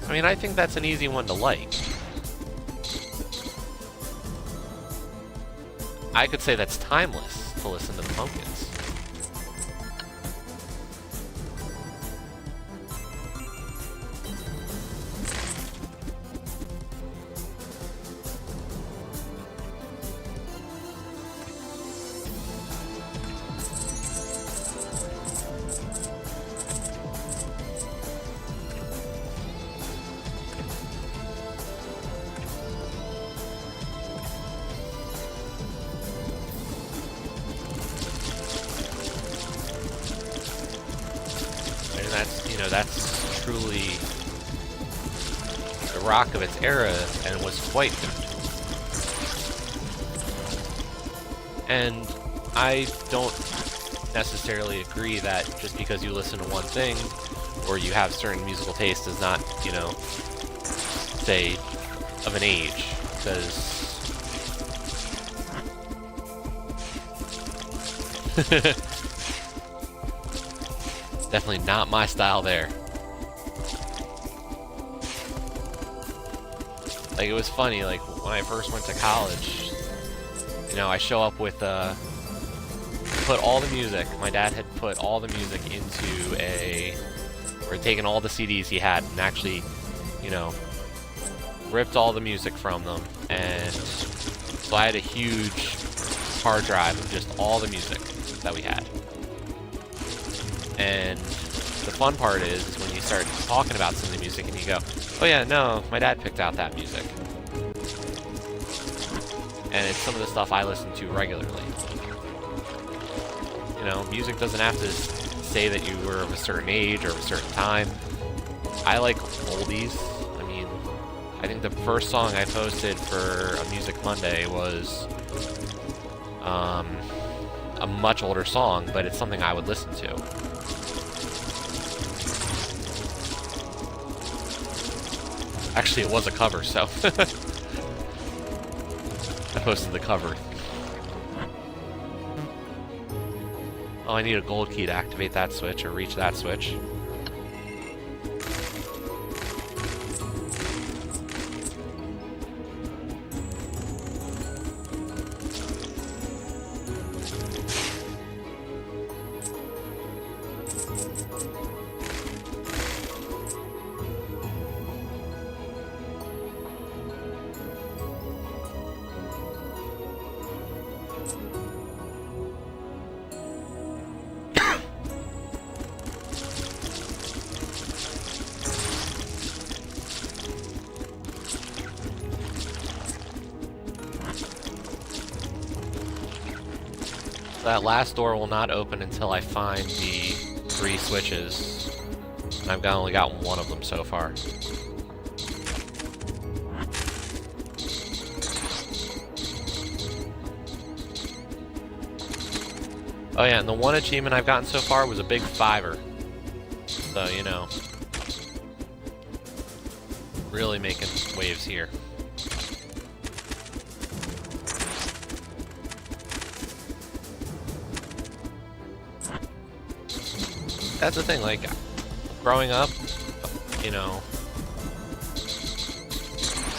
I mean, I think that's an easy one to like. I could say that's timeless to listen to the Pumpkins. That's, you know, that's truly the rock of its era and was quite good. And I don't necessarily agree that just because you listen to one thing or you have certain musical taste does not, you know, say, of an age, because definitely not my style there. Like, it was funny, like, when I first went to college, you know, I show up with, put all the music, my dad had put all the music into or taken all the CDs he had and actually, you know, ripped all the music from them, and so I had a huge hard drive of just all the music that we had. And the fun part is when you start talking about some of the music and you go, oh yeah, no, my dad picked out that music. And it's some of the stuff I listen to regularly. You know, music doesn't have to say that you were of a certain age or a certain time. I like oldies. I mean, I think the first song I posted for a Music Monday was a much older song, but it's something I would listen to. Actually, it was a cover, so I posted the cover. Oh, I need a gold key to activate that switch or reach that switch. that last door will not open until I find the 3 switches. And I've only got one of them so far. Oh yeah, and the one achievement I've gotten so far was a big 5er. So, you know. Really making waves here. That's the thing, like, growing up, you know,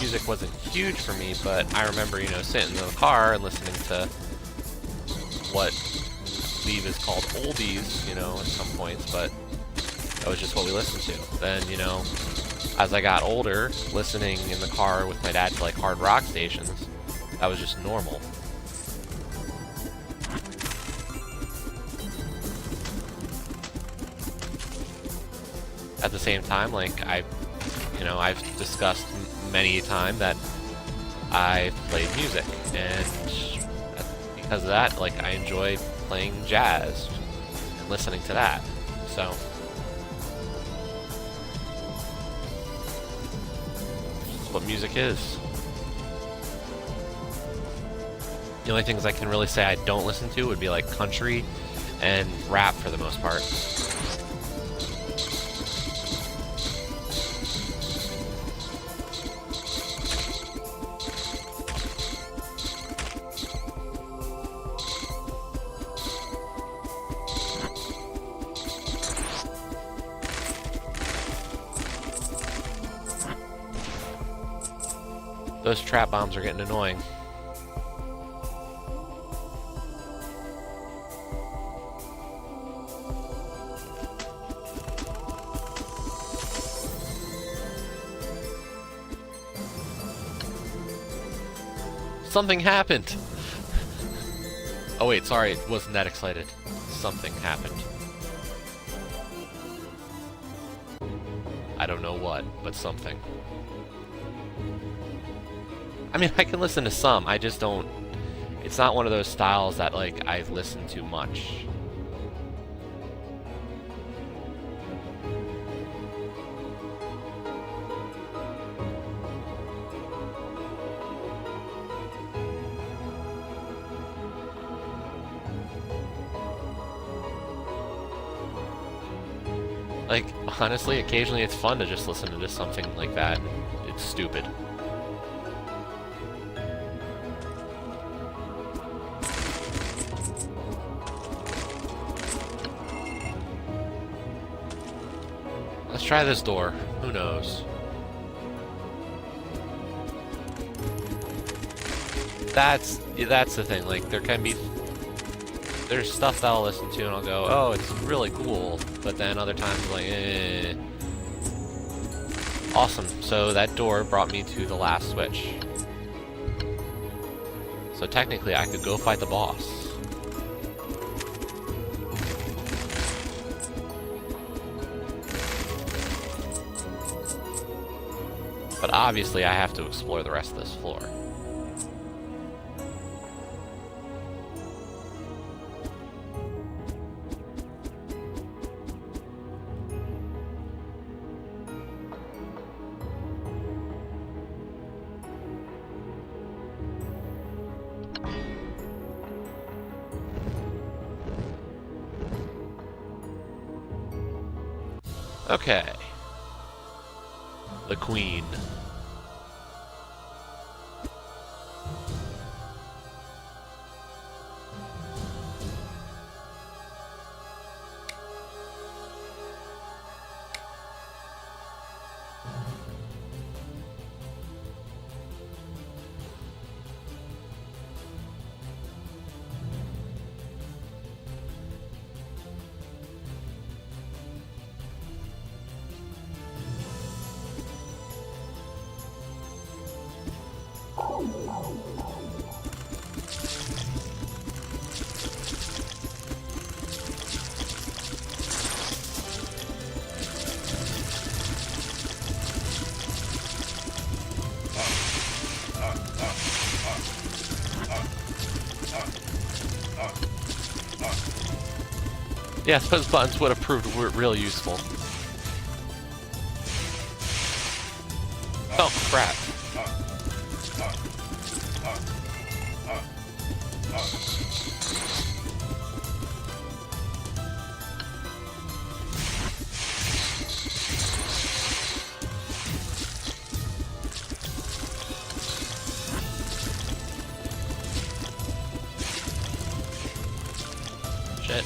music wasn't huge for me, but I remember, you know, sitting in the car and listening to what Steve is called oldies, you know, at some points, but that was just what we listened to. Then, you know, as I got older, listening in the car with my dad to, like, hard rock stations, that was just normal. At the same time, like, I've discussed many a time that I played music, and because of that, like, I enjoy playing jazz and listening to that. So, that's what music is. The only things I can really say I don't listen to would be like country and rap for the most part. Those trap bombs are getting annoying. Something happened! Oh wait, sorry, it wasn't that excited. Something happened. I don't know what, but something. I mean, I can listen to some, I just don't... It's not one of those styles that, like, I listen to much. Like, honestly, occasionally it's fun to just listen to just something like that. It's stupid. Let's try this door. Who knows? That's the thing. Like, there's stuff that I'll listen to and I'll go, oh, it's really cool. But then other times, like, eh. Awesome. So that door brought me to the last switch. So technically, I could go fight the boss. But obviously, I have to explore the rest of this floor. Okay. The Queen. Yes, those buttons would have proved real useful. Oh, crap. Shit.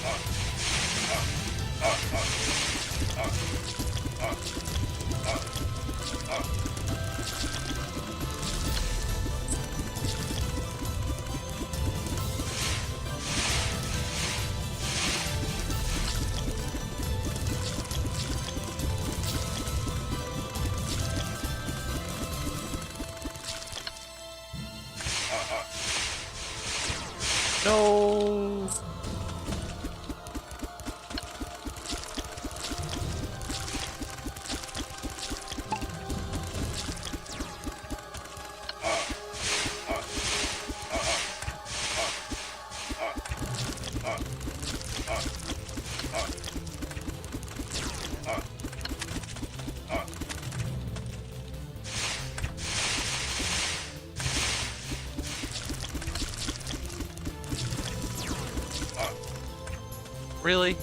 No. Really?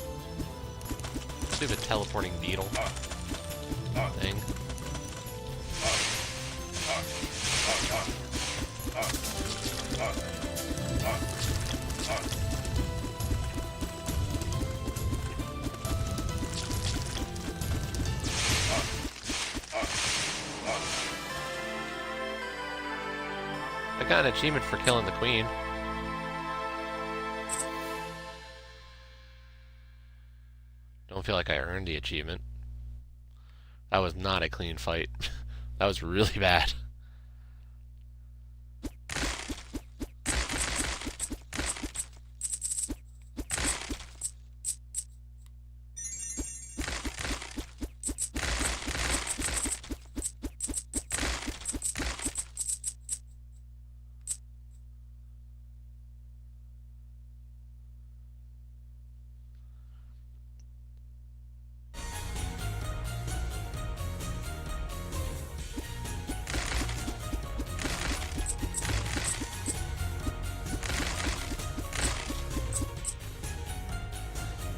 Stupid teleporting beetle thing. I got an achievement for killing the queen. Don't feel like I earned the achievement. That was not a clean fight. That was really bad.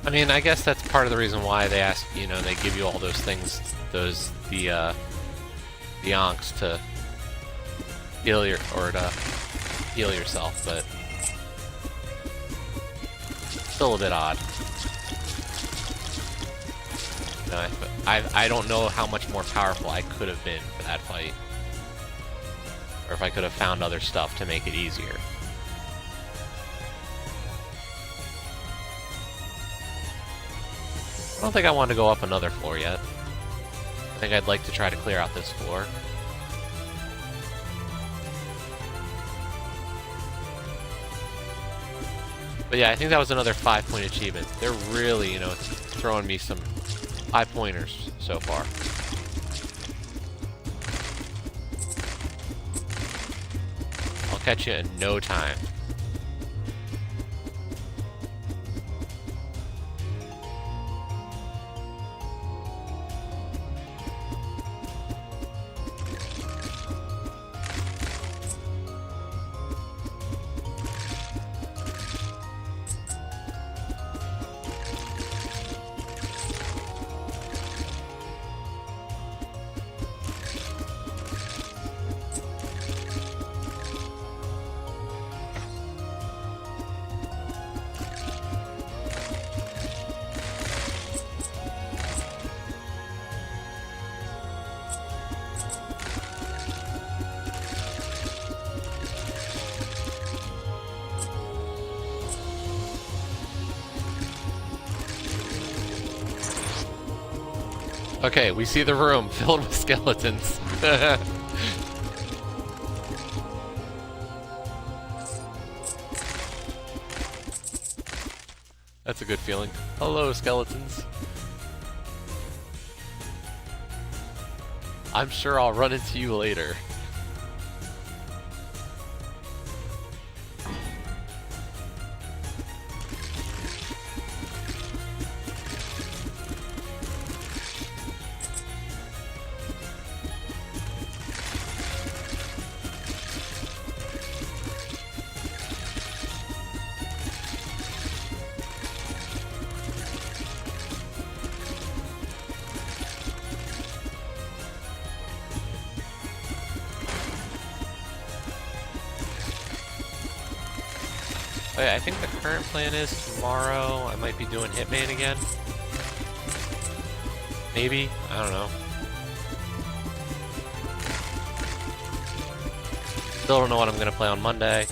I mean, I guess that's part of the reason why they ask, you know, they give you all those things, the onks to heal heal yourself, but still a bit odd. I don't know how much more powerful I could have been for that fight, or if I could have found other stuff to make it easier. I don't think I want to go up another floor yet. I think I'd like to try to clear out this floor. But yeah, I think that was another 5-point achievement. They're really, you know, throwing me some high pointers so far. I'll catch you in no time. Okay, we see the room filled with skeletons. That's a good feeling. Hello, skeletons. I'm sure I'll run into you later. But I think the current plan is tomorrow I might be doing Hitman again. Maybe? I don't know. Still don't know what I'm gonna play on Monday.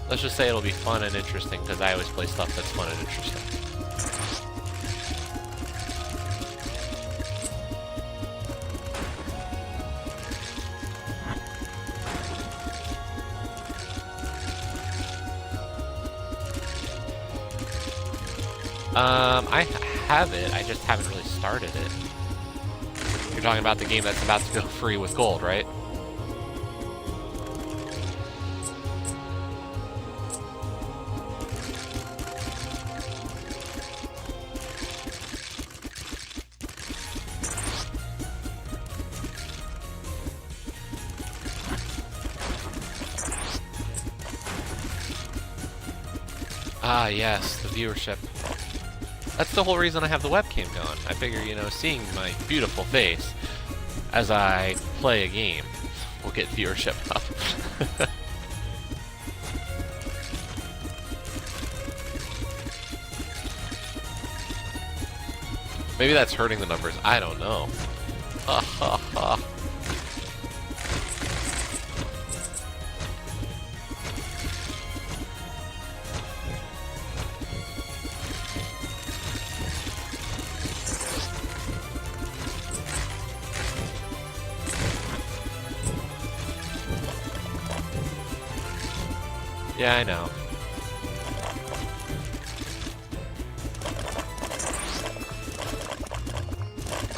Let's just say it'll be fun and interesting, because I always play stuff that's fun and interesting. I have it, I just haven't really started it. You're talking about the game that's about to go free with gold, right? Ah, yes, the viewership. That's the whole reason I have the webcam going. I figure, you know, seeing my beautiful face as I play a game will get viewership up. Maybe that's hurting the numbers. I don't know. Ha ha ha. Yeah, I know.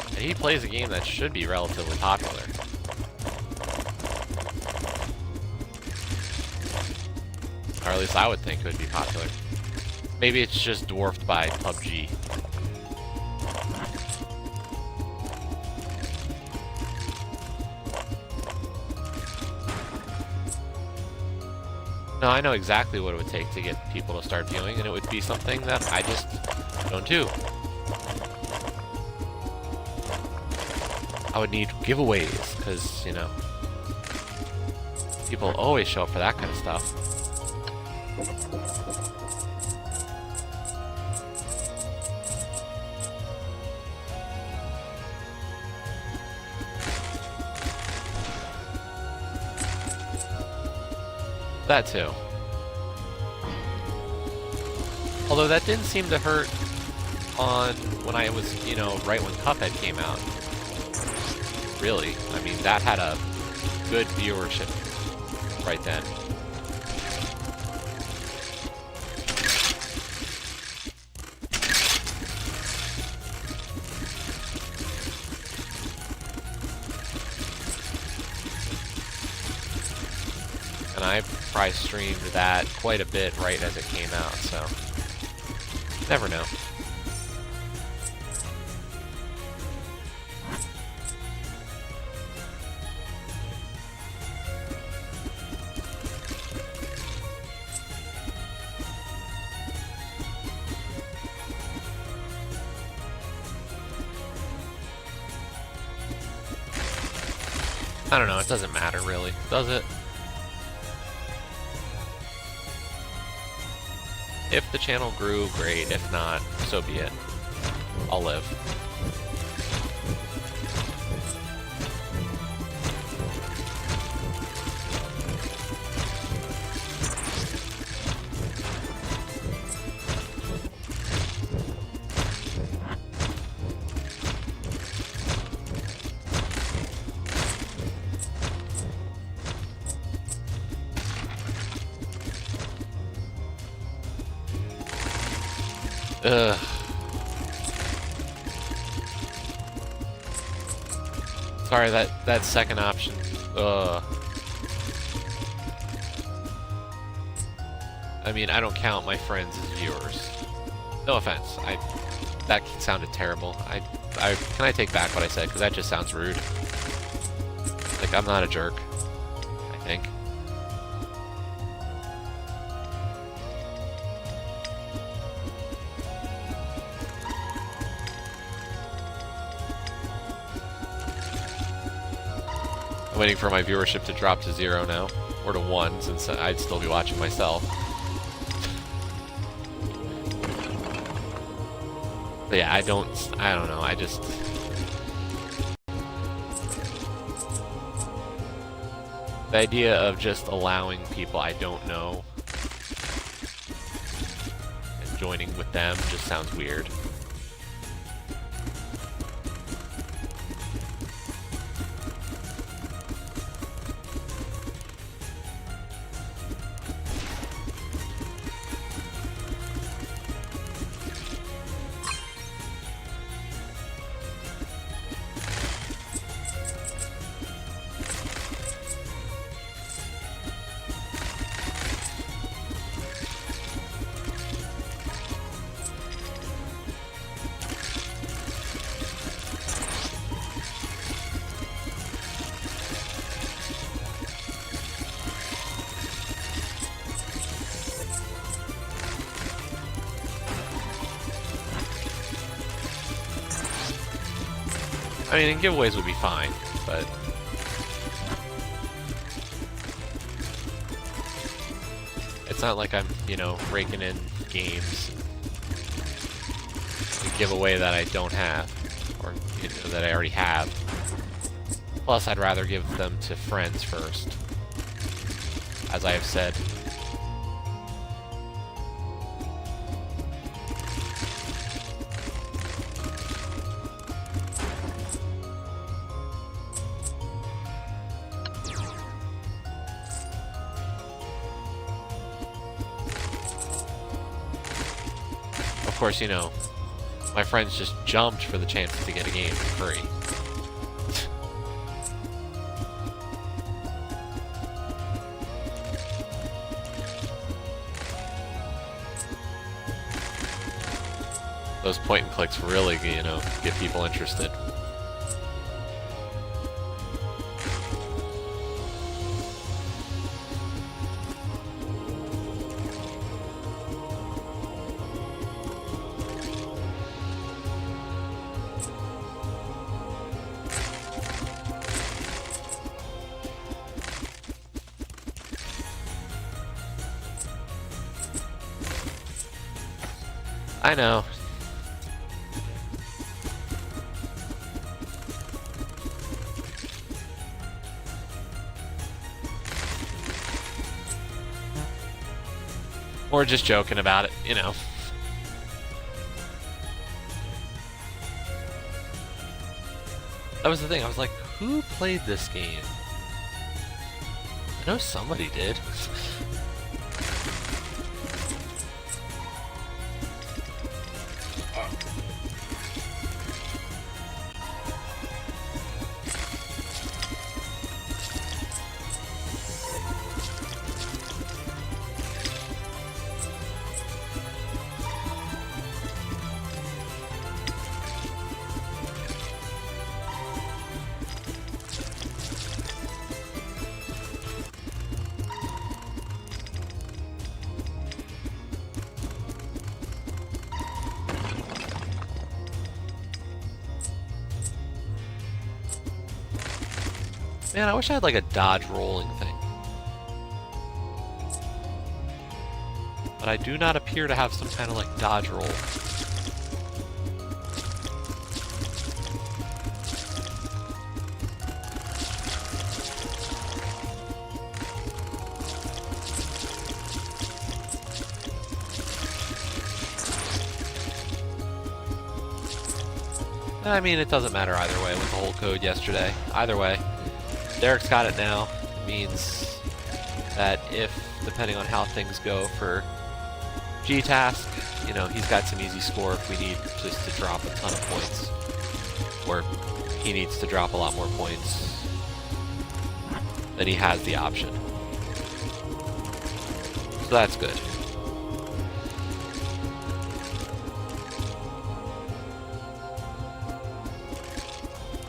And he plays a game that should be relatively popular. Or at least I would think it would be popular. Maybe it's just dwarfed by PUBG. No, I know exactly what it would take to get people to start viewing, and it would be something that I just don't do. I would need giveaways, because, you know, people always show up for that kind of stuff. That too. Although that didn't seem to hurt on when I was, you know, right when Cuphead came out. Really. I mean, that had a good viewership right then. And I probably streamed that quite a bit right as it came out, so never know. I don't know, it doesn't matter really, does it? If the channel grew, great. If not, so be it. I'll live. Ugh. Sorry, that second option. I mean, I don't count my friends as viewers. No offense. That sounded terrible. Can I take back what I said? Because that just sounds rude. Like, I'm not a jerk, I think. I'm waiting for my viewership to drop to 0 now. Or to 1, since I'd still be watching myself. But yeah, I don't know, I just... The idea of just allowing people I don't know and joining with them just sounds weird. I mean, giveaways would be fine, but... It's not like I'm, you know, raking in games to give away that I don't have, or you know, that I already have. Plus, I'd rather give them to friends first, as I have said. Of course, you know, my friends just jumped for the chance to get a game for free. Those point and clicks really, you know, get people interested. I know. Or just joking about it, you know. That was the thing, I was like, who played this game? I know somebody did. Man, I wish I had like a dodge rolling thing. But I do not appear to have some kind of like dodge roll. I mean, it doesn't matter either way with the whole code yesterday. Either way. Derek's got it now. It means that if, depending on how things go for G-Task, you know, he's got some easy score if we need just to drop a ton of points. Or he needs to drop a lot more points, then he has the option. So that's good.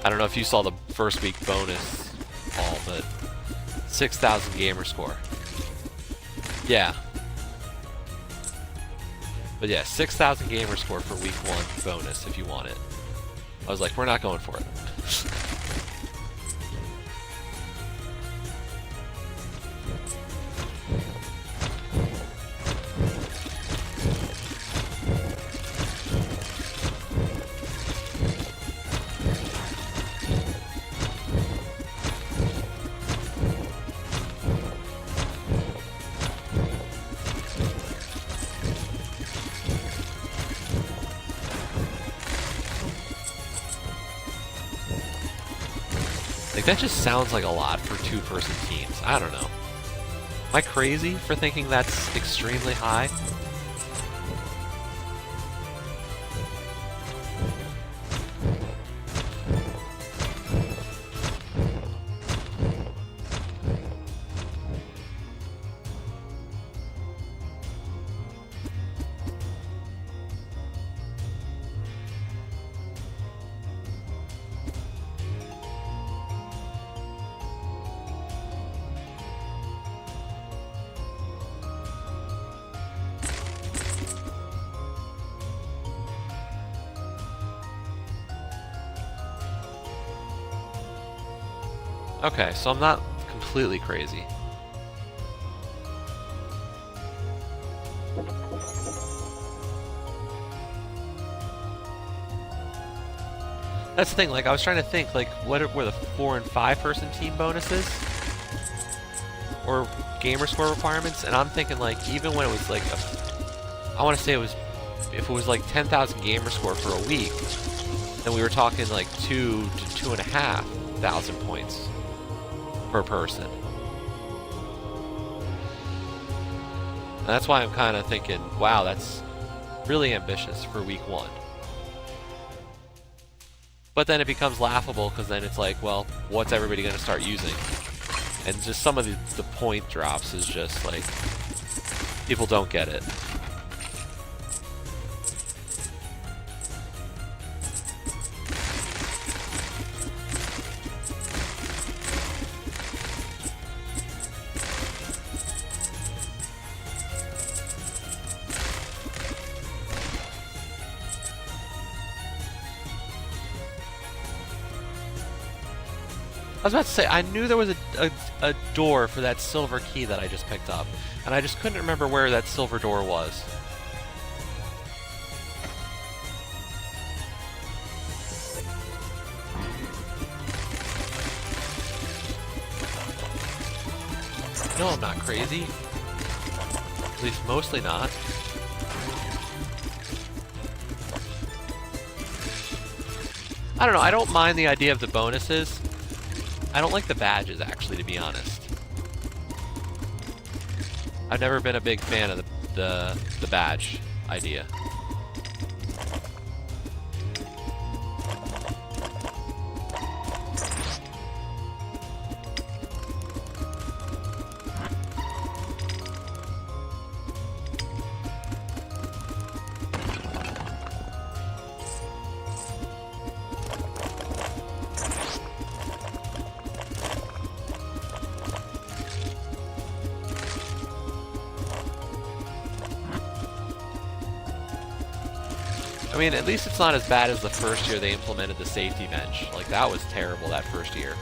I don't know if you saw the first week bonus, Paul, but 6,000 gamer score. Yeah. But yeah, 6,000 gamer score for week 1 bonus if you want it. I was like, we're not going for it. Like, that just sounds like a lot for 2-person teams. I don't know. Am I crazy for thinking that's extremely high? Okay, so I'm not completely crazy. That's the thing, like, I was trying to think, like, what were the 4- and 5-person team bonuses? Or gamer score requirements? And I'm thinking, like, even when it was, like, I want to say it was, if it was, like, 10,000 gamer score for a week, then we were talking, like, 2 to 2,500 points per person. And that's why I'm kind of thinking, wow, that's really ambitious for week 1. But then it becomes laughable because then it's like, well, what's everybody going to start using? And just some of the point drops is just like, people don't get it. I was about to say, I knew there was a door for that silver key that I just picked up, and I just couldn't remember where that silver door was. No, I'm not crazy. At least mostly not. I don't know, I don't mind the idea of the bonuses. I don't like the badges, actually, to be honest. I've never been a big fan of the badge idea. I mean, at least it's not as bad as the first year they implemented the safety bench. Like, that was terrible that first year.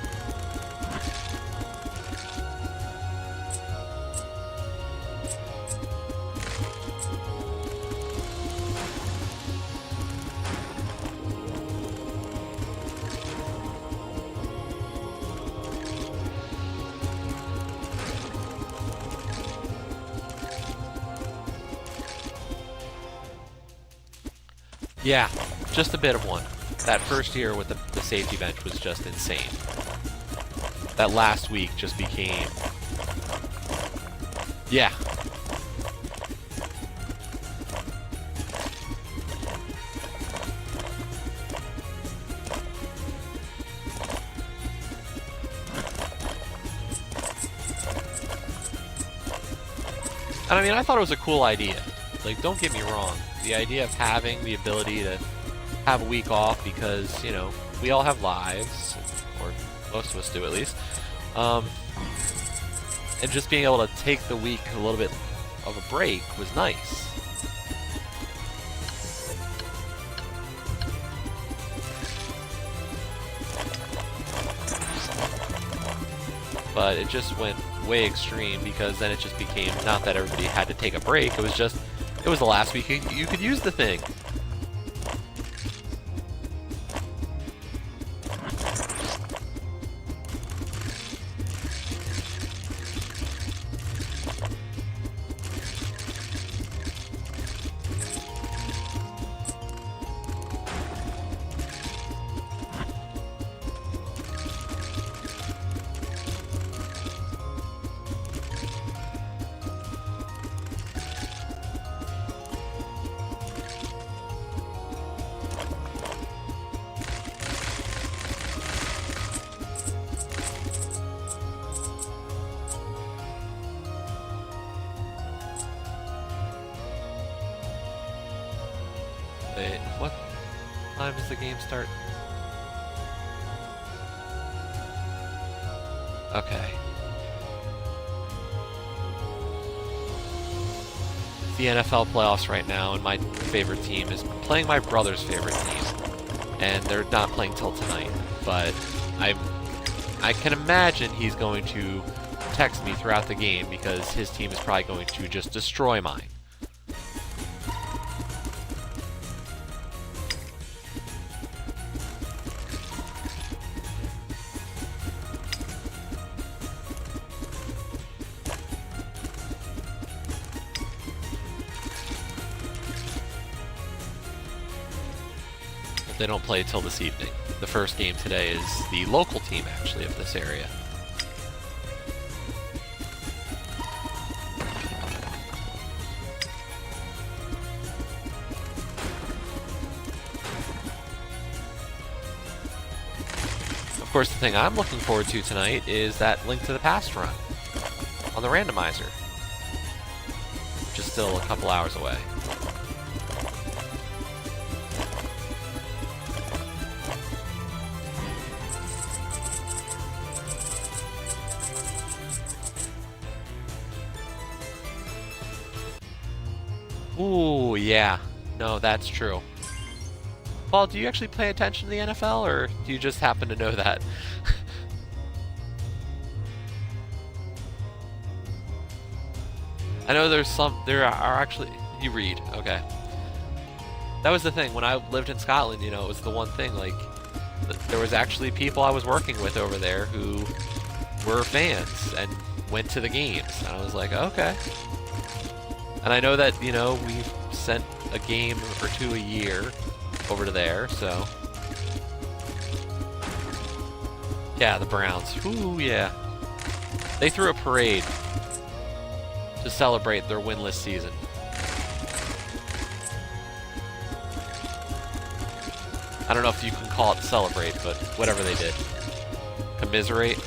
Yeah, just a bit of one. That first year with the safety bench was just insane. That last week just became... Yeah. And I mean, I thought it was a cool idea. Like, don't get me wrong. The idea of having the ability to have a week off because, you know, we all have lives, or most of us do at least. And just being able to take the week a little bit of a break was nice. But it just went way extreme because then it just became not that everybody had to take a break, it was just, it was the last week you could use the thing. Wait, what time does the game start? Okay. It's the NFL playoffs right now, and my favorite team is playing my brother's favorite team. And they're not playing till tonight, but I can imagine he's going to text me throughout the game because his team is probably going to just destroy mine. They don't play till this evening. The first game today is the local team, actually, of this area. Of course, the thing I'm looking forward to tonight is that Link to the Past run on the randomizer, which is still a couple hours away. Ooh, yeah. No, that's true. Paul, do you actually pay attention to the NFL, or do you just happen to know that? I know there are actually, you read, okay. That was the thing, when I lived in Scotland, you know, it was the one thing, like, there was actually people I was working with over there who were fans and went to the games, and I was like, okay. And I know that, you know, we've sent a game or two a year over to there, so. Yeah, the Browns. Ooh, yeah. They threw a parade to celebrate their winless season. I don't know if you can call it celebrate, but whatever they did. Commiserate.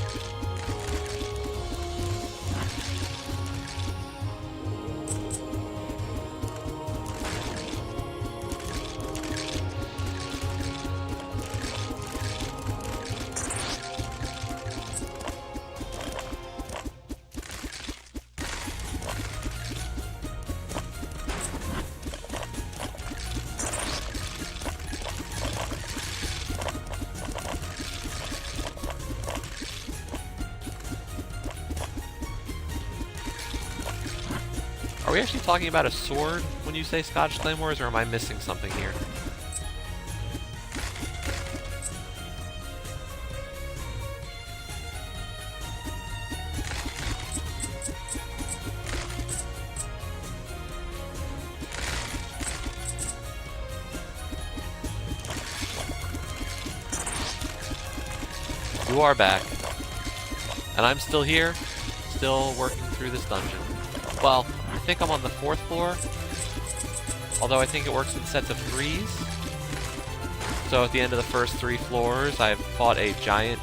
Are we actually talking about a sword when you say Scottish Claymores, or am I missing something here? You are back. And I'm still here, still working through this dungeon. Well, I think I'm on the 4th floor, although I think it works in sets of 3s. So at the end of the first 3 floors, I've fought a giant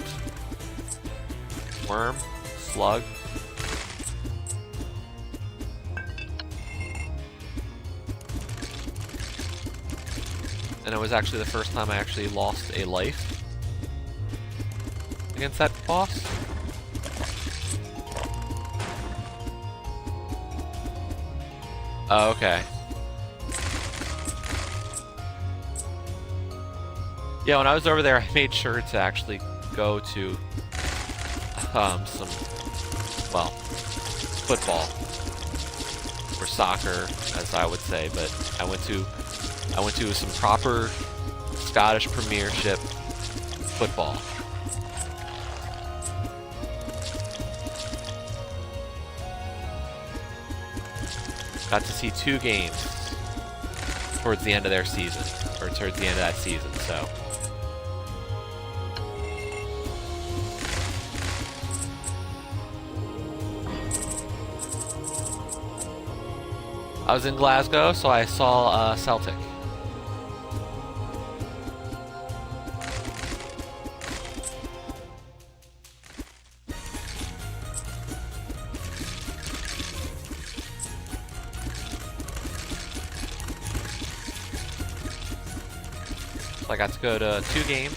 worm, slug. And it was actually the first time I actually lost a life against that boss. Oh, okay. Yeah, when I was over there, I made sure to actually go to some, well, football or soccer, as I would say, but I went to some proper Scottish Premiership football. Got to see 2 games towards the end of their season, or towards the end of that season, so. I was in Glasgow, so I saw Celtic. I got to go to 2 games.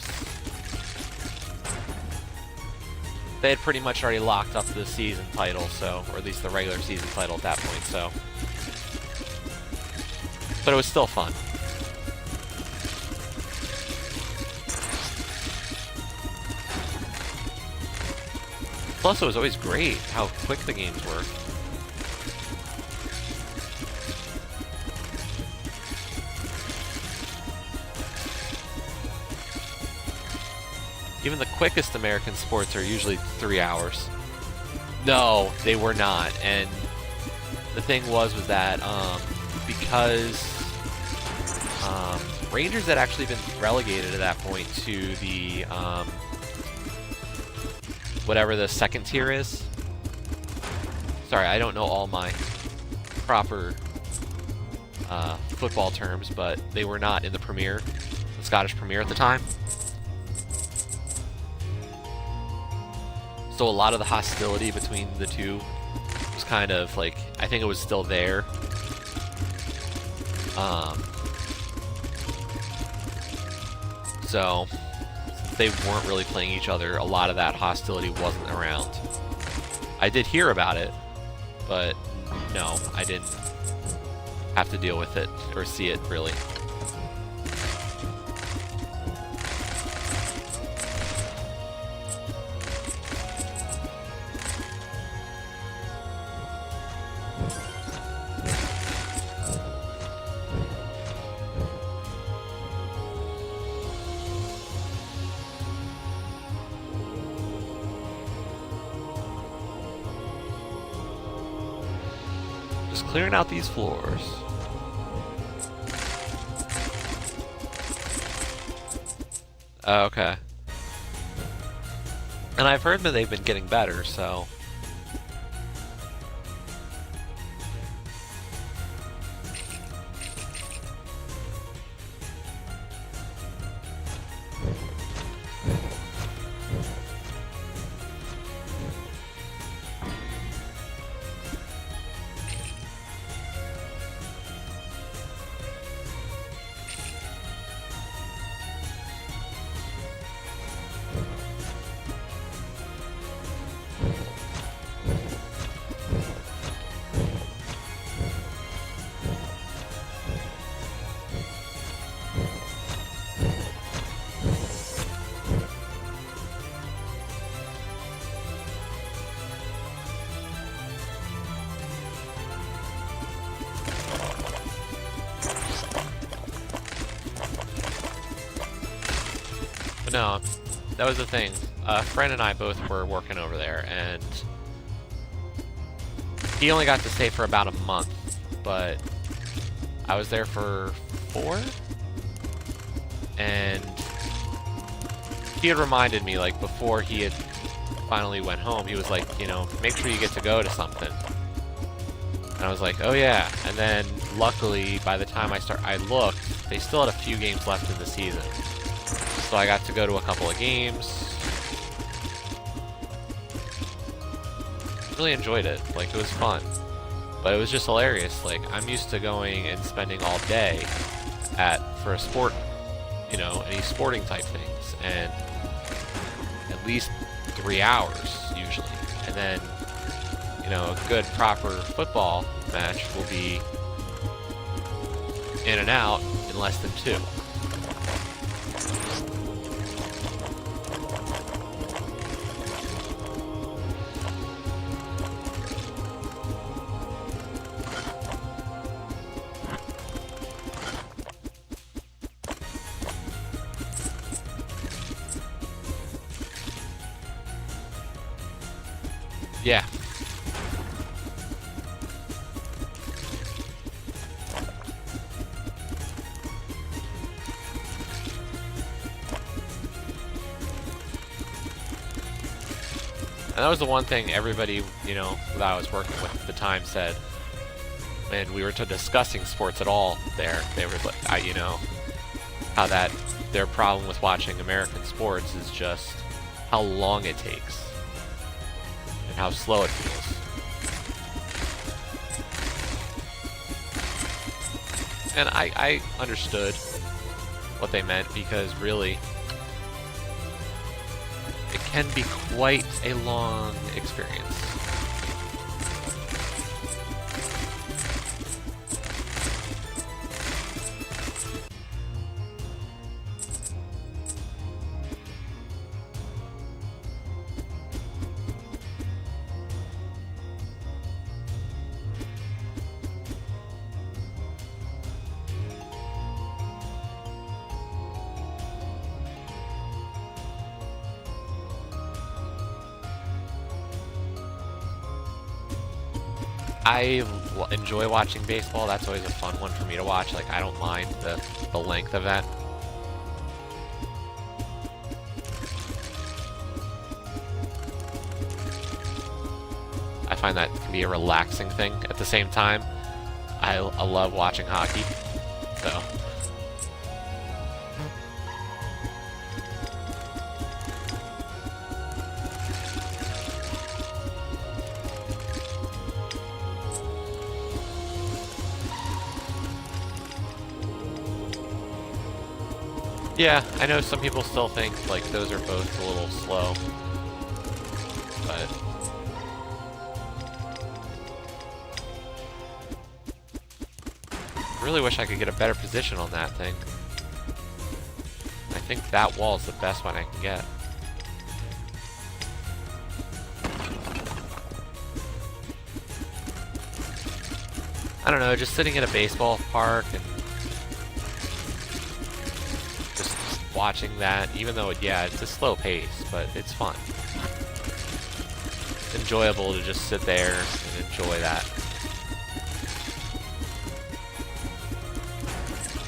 They had pretty much already locked up the season title, so, or at least the regular season title at that point, so. But it was still fun. Plus, it was always great how quick the games were. Even the quickest American sports are usually 3 hours. No, they were not. And the thing was that because Rangers had actually been relegated at that point to the whatever the second tier is. Sorry, I don't know all my proper football terms, but they were not in the Premier, the Scottish Premier at the time. So a lot of the hostility between the two was kind of like, I think it was still there. So since they weren't really playing each other, a lot of that hostility wasn't around. I did hear about it, but no, I didn't have to deal with it or see it really. Just clearing out these floors. Oh, okay. And I've heard that they've been getting better, so. But no, that was the thing. A friend and I both were working over there, and he only got to stay for about a month, but I was there for 4, and he had reminded me, like, before he had finally went home, he was like, you know, make sure you get to go to something. And I was like, oh yeah. And then, luckily, by the time I looked, they still had a few games left in the season. So I got to go to a couple of games. Really enjoyed it. Like, it was fun. But it was just hilarious. Like, I'm used to going and spending all day for a sport you know, any sporting type things, and at least 3 hours usually. And then, you know, a good proper football match will be in and out in less than 2. Yeah. And that was the one thing everybody, you know, that I was working with at the time said, and we were discussing sports at all there. They were like, you know, how that their problem with watching American sports is just how long it takes and how slow it feels. And I understood what they meant, because really, it can be quite a long experience. I enjoy watching baseball. That's always a fun one for me to watch. Like, I don't mind the length of that. I find that can be a relaxing thing. At the same time, I love watching hockey. So. Yeah, I know some people still think like those are both a little slow, but I really wish I could get a better position on that thing. I think that wall is the best one I can get. I don't know, just sitting at a baseball park and watching that, even though, yeah, it's a slow pace, but it's fun. It's enjoyable to just sit there and enjoy that.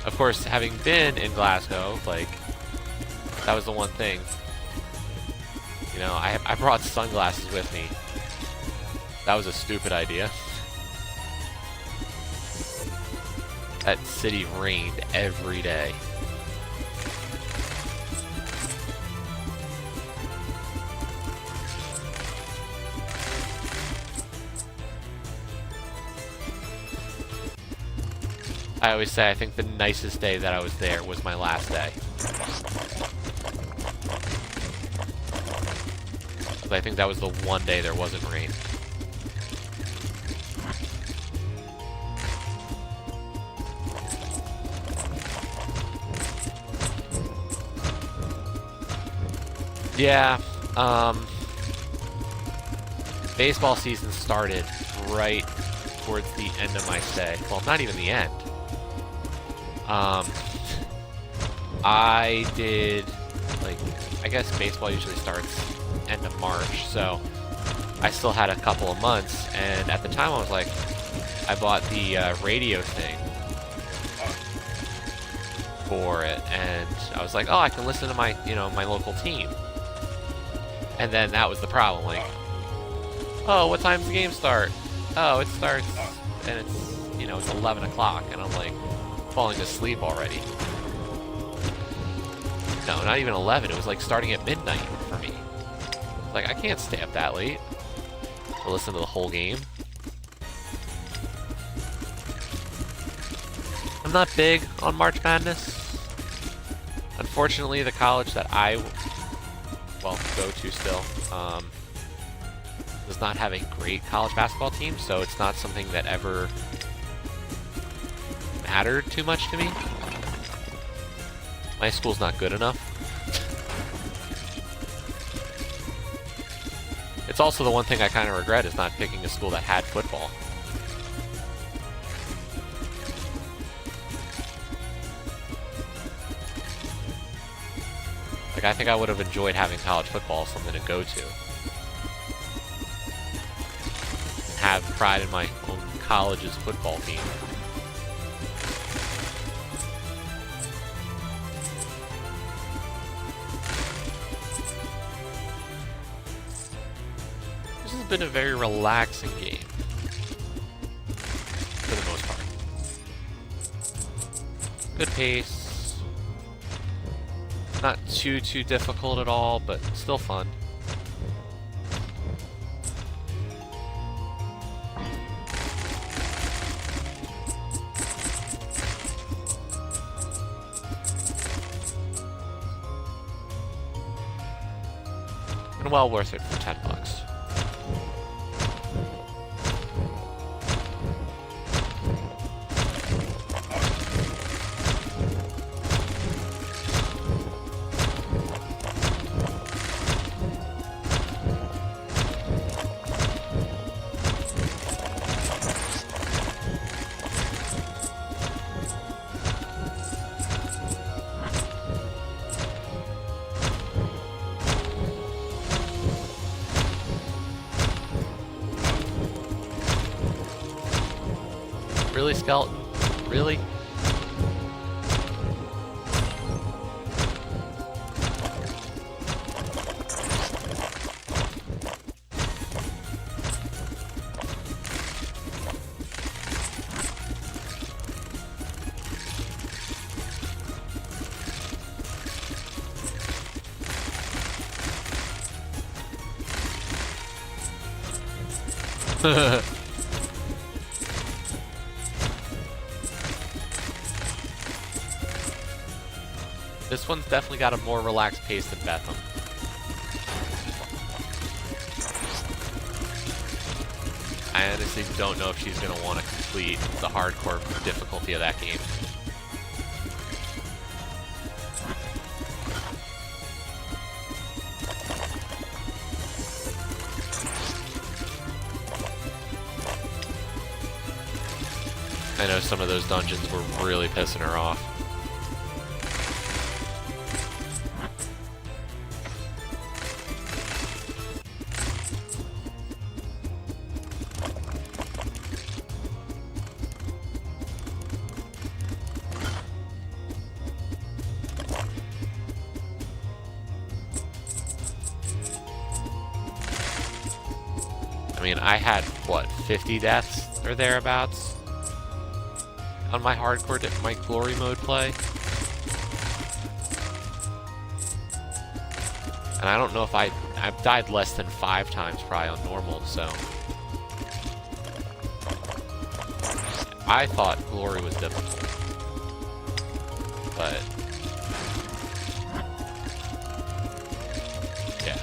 Of course, having been in Glasgow, like, that was the one thing. You know, I brought sunglasses with me. That was a stupid idea. That city rained every day. I always say I think the nicest day that I was there was my last day. I think that was the one day there wasn't rain. Yeah, baseball season started right towards the end of my stay. Well, not even the end. I did, like, I guess baseball usually starts end of March, so I still had a couple of months, and at the time I was like, I bought the radio thing for it, and I was like, oh, I can listen to my, you know, my local team. And then that was the problem, like, oh, what time's the game start? Oh, it starts, and it's, you know, it's 11 o'clock, and I'm like, falling asleep already. No, not even 11. It was like starting at midnight for me. Like, I can't stay up that late to listen to the whole game. I'm not big on March Madness. Unfortunately, the college that I, well, go to still, does not have a great college basketball team, so it's not something that ever mattered too much to me. My school's not good enough. It's also the one thing I kind of regret is not picking a school that had football. Like, I think I would have enjoyed having college football, something to go to. And have pride in my own college's football team. This has been a very relaxing game. For the most part. Good pace. Not too difficult at all, but still fun. And well worth it for $10. Really, Skeleton? Really? This one's definitely got a more relaxed pace than Betham. I honestly don't know if she's going to want to complete the hardcore difficulty of that game. I know some of those dungeons were really pissing her off. I mean, I had, what, 50 deaths or thereabouts on my hardcore, my glory mode play. And I don't know if I've died less than 5 times probably on normal, so. I thought glory was difficult. But. Yeah.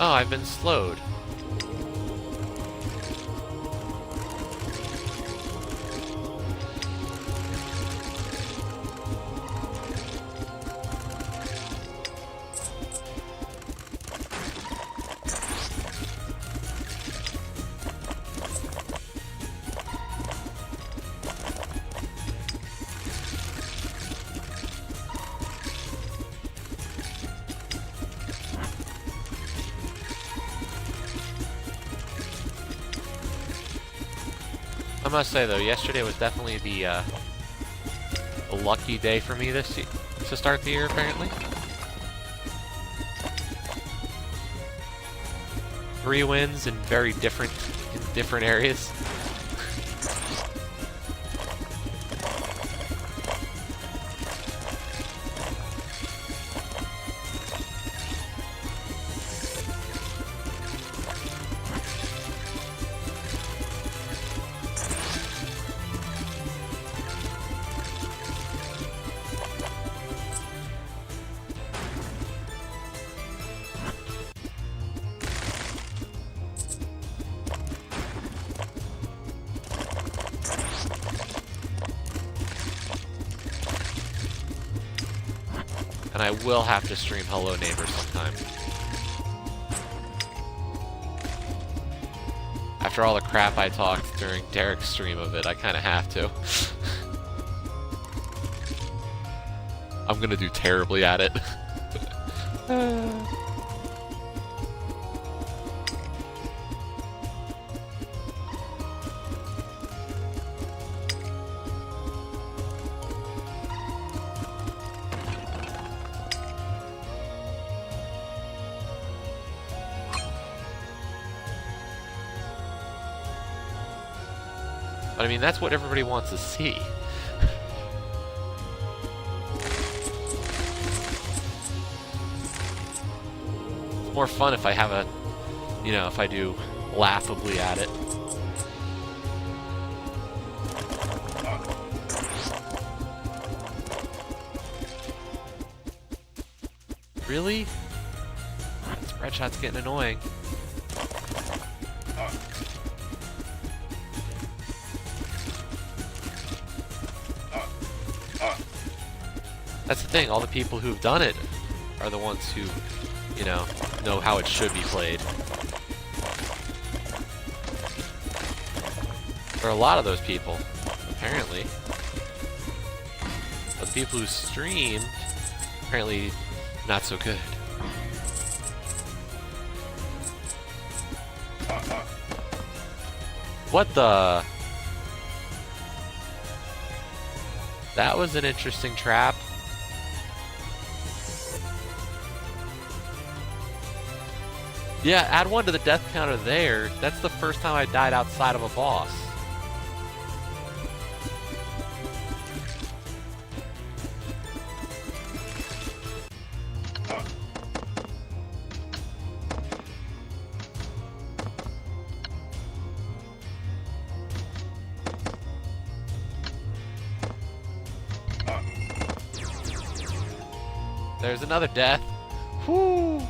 Oh, I've been slowed. I must say though, yesterday was definitely the a lucky day for me to start the year. Apparently, 3 wins in very different areas. and I will have to stream Hello Neighbor sometime. After all the crap I talked during Derek's stream of it, I kind of have to. I'm gonna do terribly at it. But I mean, that's what everybody wants to see. It's more fun if I have a, you know, if I do laughably at it. Really? Spread shot's getting annoying. That's the thing, all the people who've done it are the ones who, you know how it should be played. There are a lot of those people, apparently. But the people who streamed, apparently not so good. What the? That was an interesting trap. Yeah, add one to the death counter there. That's the first time I died outside of a boss. There's another death. Whoo!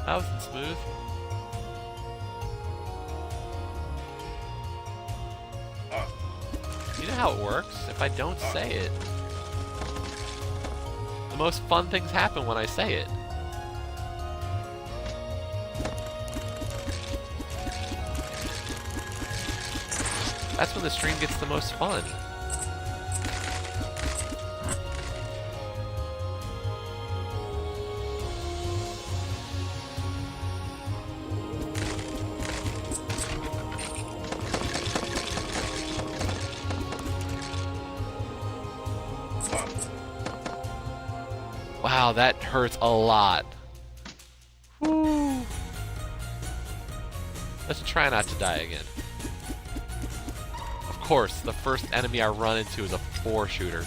That wasn't smooth. You know how it works? If I don't say it, the most fun things happen when I say it. That's when the stream gets the most fun. Wow, that hurts a lot. Woo. Let's try not to die again. Of course, the first enemy I run into is a 4-shooter.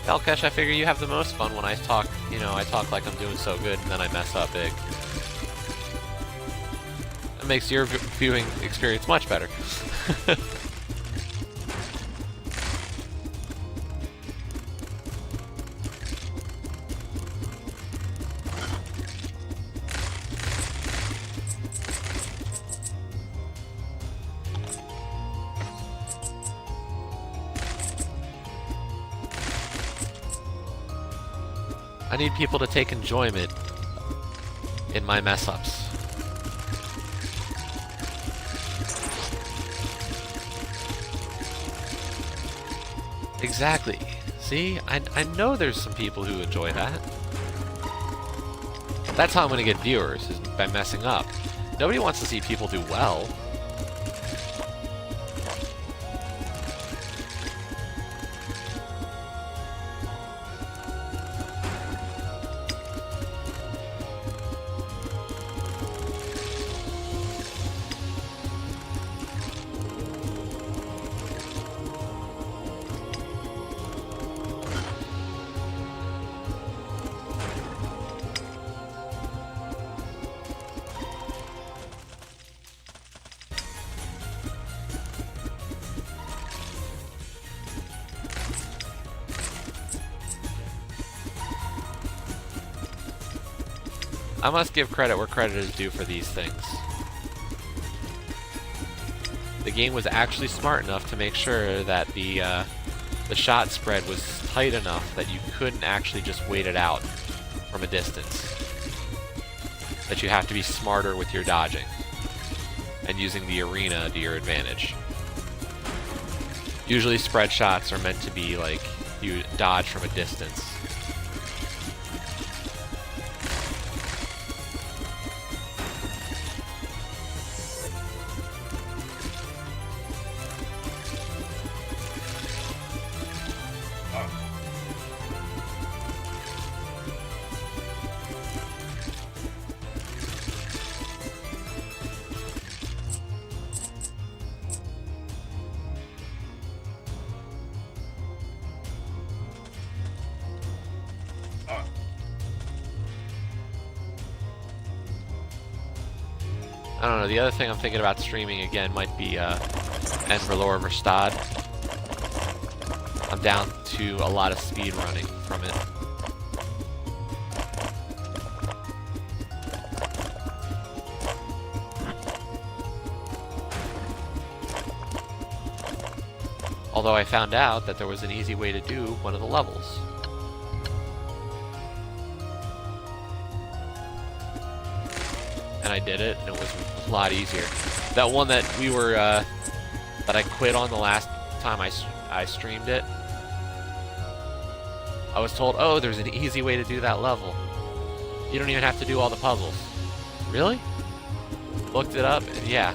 Elkesh, I figure you have the most fun when I talk, I talk like I'm doing so good and then I mess up big. It makes your viewing experience much better. I need people to take enjoyment in my mess-ups. Exactly. See? I know there's some people who enjoy that. That's how I'm gonna get viewers, is by messing up. Nobody wants to see people do well. I must give credit where credit is due for these things. The game was actually smart enough to make sure that the shot spread was tight enough that you couldn't actually just wait it out from a distance. That you have to be smarter with your dodging and using the arena to your advantage. Usually spread shots are meant to be like you dodge from a distance. I don't know, the other thing I'm thinking about streaming again might be Enverlore Verstad. I'm down to a lot of speed running from it. Although I found out that there was an easy way to do one of the levels. And I did it, and it was a lot easier. That one that we were, that I quit on the last time I streamed it, I was told, oh, there's an easy way to do that level. You don't even have to do all the puzzles. Really? Looked it up, and yeah.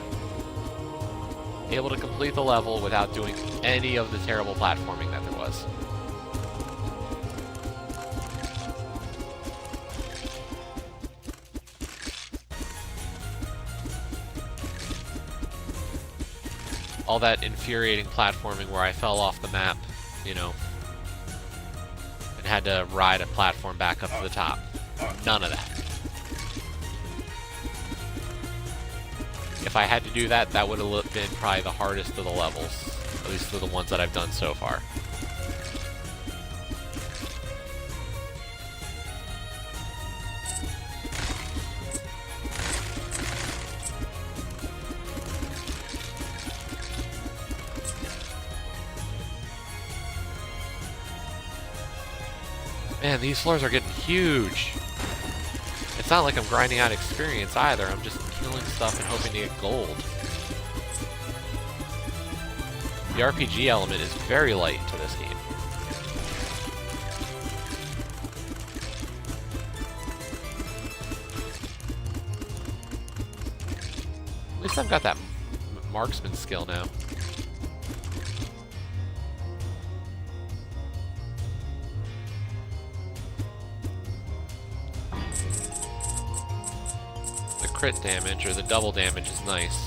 Able to complete the level without doing any of the terrible platforming that there was. All that infuriating platforming where I fell off the map, you know, and had to ride a platform back up to the top. None of that. If I had to do that, that would have been probably the hardest of the levels, at least of the ones that I've done so far. Man, these floors are getting huge. It's not like I'm grinding out experience either. I'm just killing stuff and hoping to get gold. The RPG element is very light to this game. At least I've got that marksman skill now. Crit damage, or the double damage, is nice.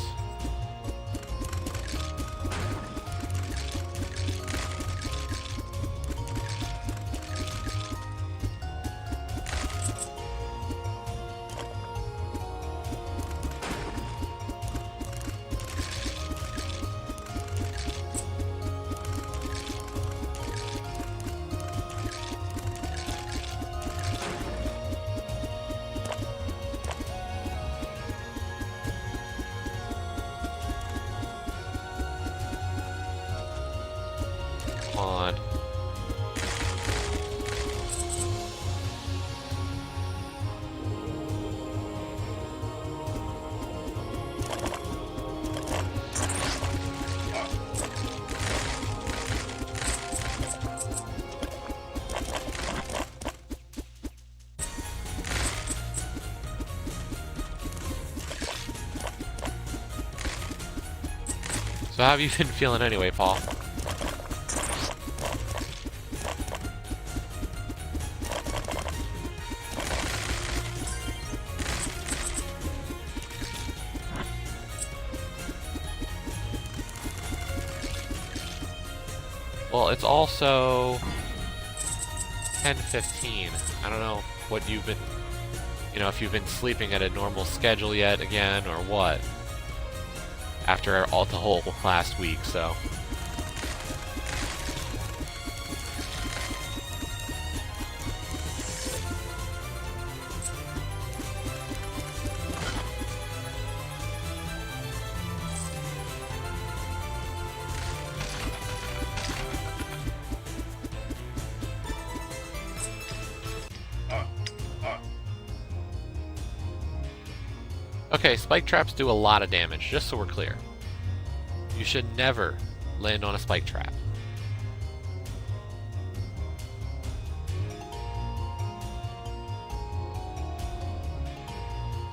On. So how have you been feeling anyway, Paul? Well, it's also 10:15. I don't know what you've been, you know, if you've been sleeping at a normal schedule yet again, or what. After all the whole last week, so. Okay, spike traps do a lot of damage, just so we're clear. You should never land on a spike trap.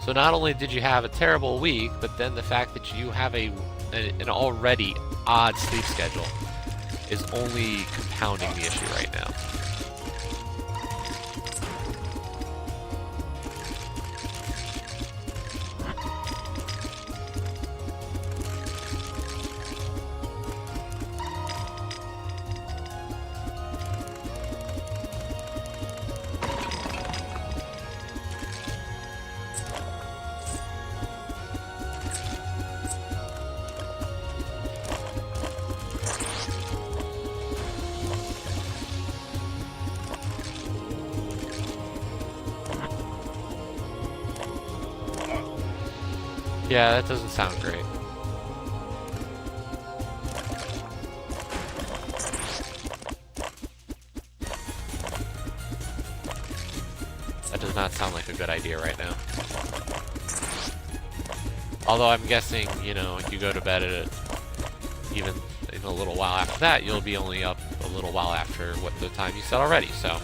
So not only did you have a terrible week, but then the fact that you have an already odd sleep schedule is only compounding the issue right now. Yeah, that doesn't sound great. That does not sound like a good idea right now. Although I'm guessing, you know, if you go to bed at even in a little while after that, you'll be only up a little while after what the time you said already, so.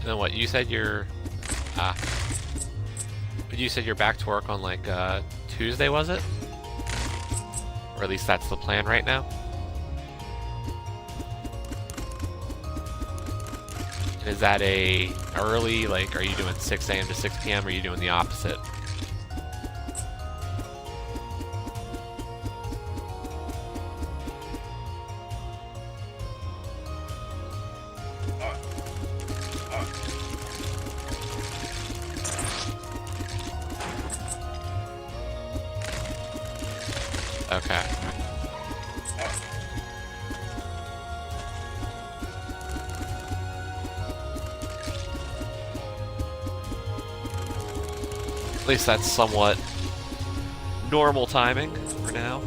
And then what, you said you're back to work on like Tuesday, was it? Or at least that's the plan right now? And is that a early, like, are you doing 6 a.m. to 6 p.m. or are you doing the opposite? Okay. At least that's somewhat normal timing for now.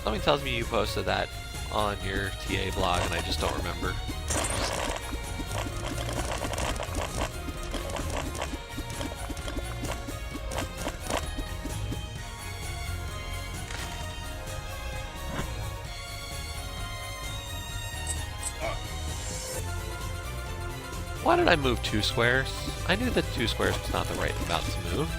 Something tells me you posted that on your TA blog and I just don't remember. Why did I move 2 squares? I knew that 2 squares was not the right amount to move.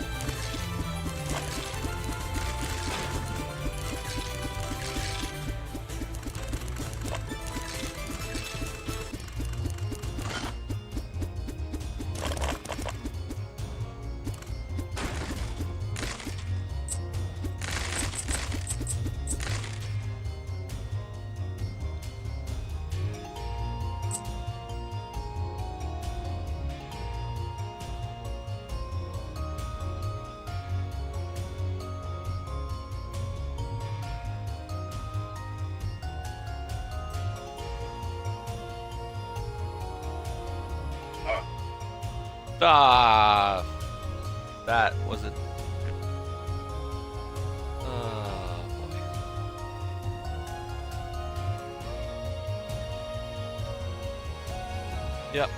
Ah, that wasn't. Oh boy. Yep.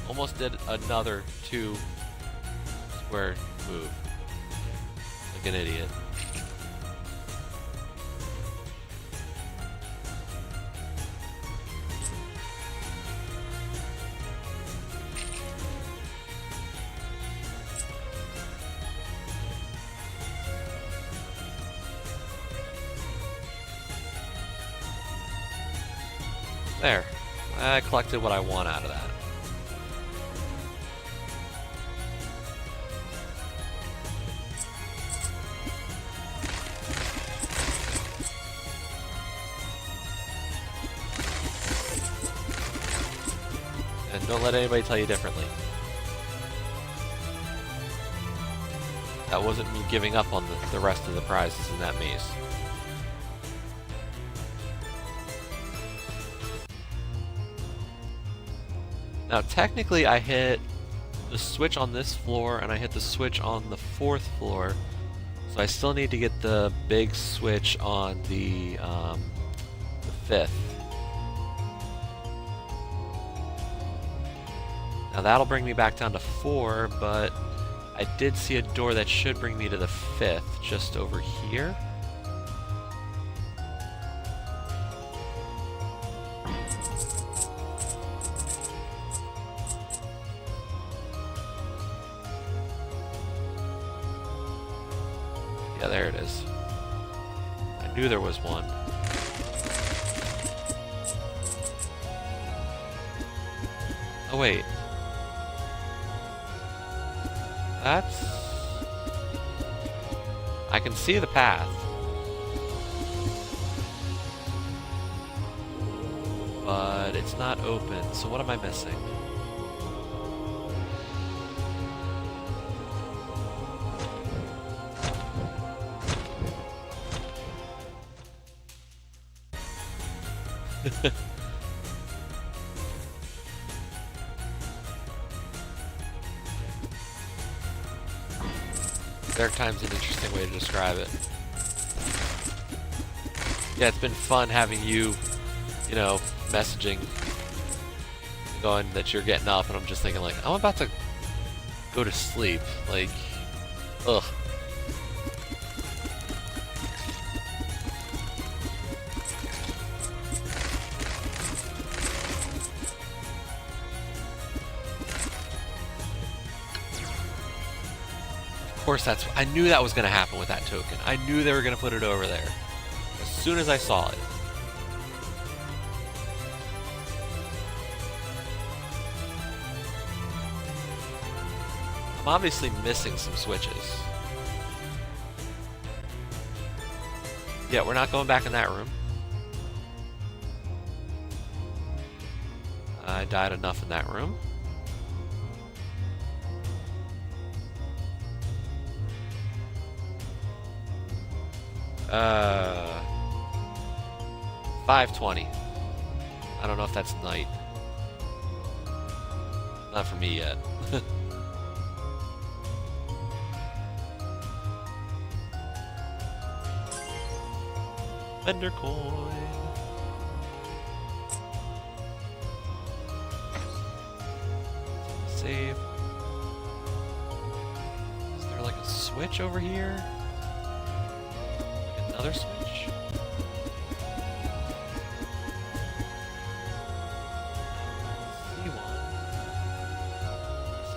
Almost did another 2 square move. Like an idiot. There. I collected what I want out of that. And don't let anybody tell you differently. That wasn't me giving up on the rest of the prizes in that maze. Now technically I hit the switch on this floor and I hit the switch on the 4th floor, so I still need to get the big switch on the 5th. Now that'll bring me back down to 4, but I did see a door that should bring me to the 5th, just over here. Yeah, there it is. I knew there was one. Oh wait. That's... I can see the path. But it's not open, so what am I missing? Dark time's an interesting way to describe it. Yeah, it's been fun having you, you know, messaging, going that you're getting up, and I'm just thinking like, I'm about to go to sleep. Like, ugh. Of course, I knew that was going to happen with that token. I knew they were going to put it over there as soon as I saw it. I'm obviously missing some switches. Yeah, we're not going back in that room. I died enough in that room. Uh, 5:20. I don't know if that's night. Not for me yet. Vendor coin. Save. Is there like a switch over here? Like another switch? See one.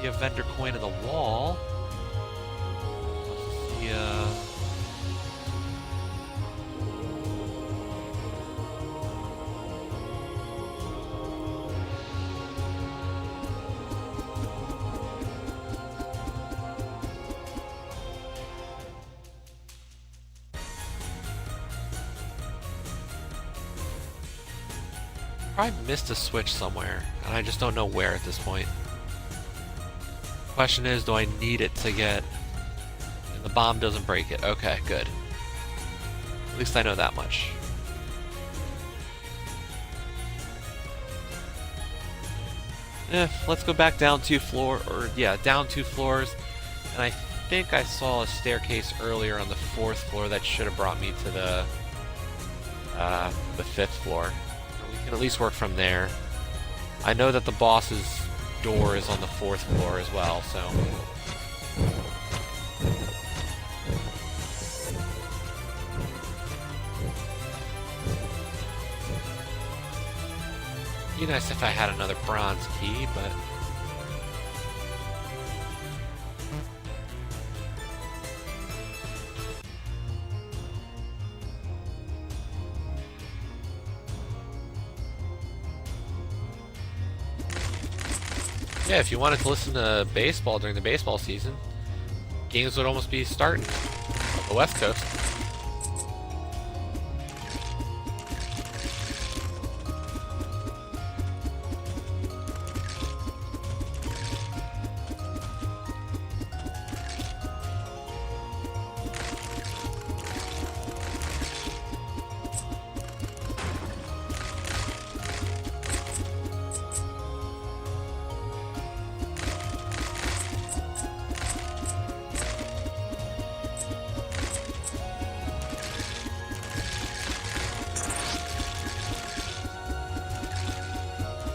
See a vendor coin in the wall. See a... I missed a switch somewhere, and I just don't know where at this point. Question is, do I need it to get... And the bomb doesn't break it. Okay, good. At least I know that much. Let's go back down 2 floors. Down 2 floors. And I think I saw a staircase earlier on the 4th floor that should have brought me to the 5th floor. We can at least work from there. I know that the boss's door is on the 4th floor as well, so... It'd be nice if I had another bronze key, but... Yeah, if you wanted to listen to baseball during the baseball season, games would almost be starting on the West Coast.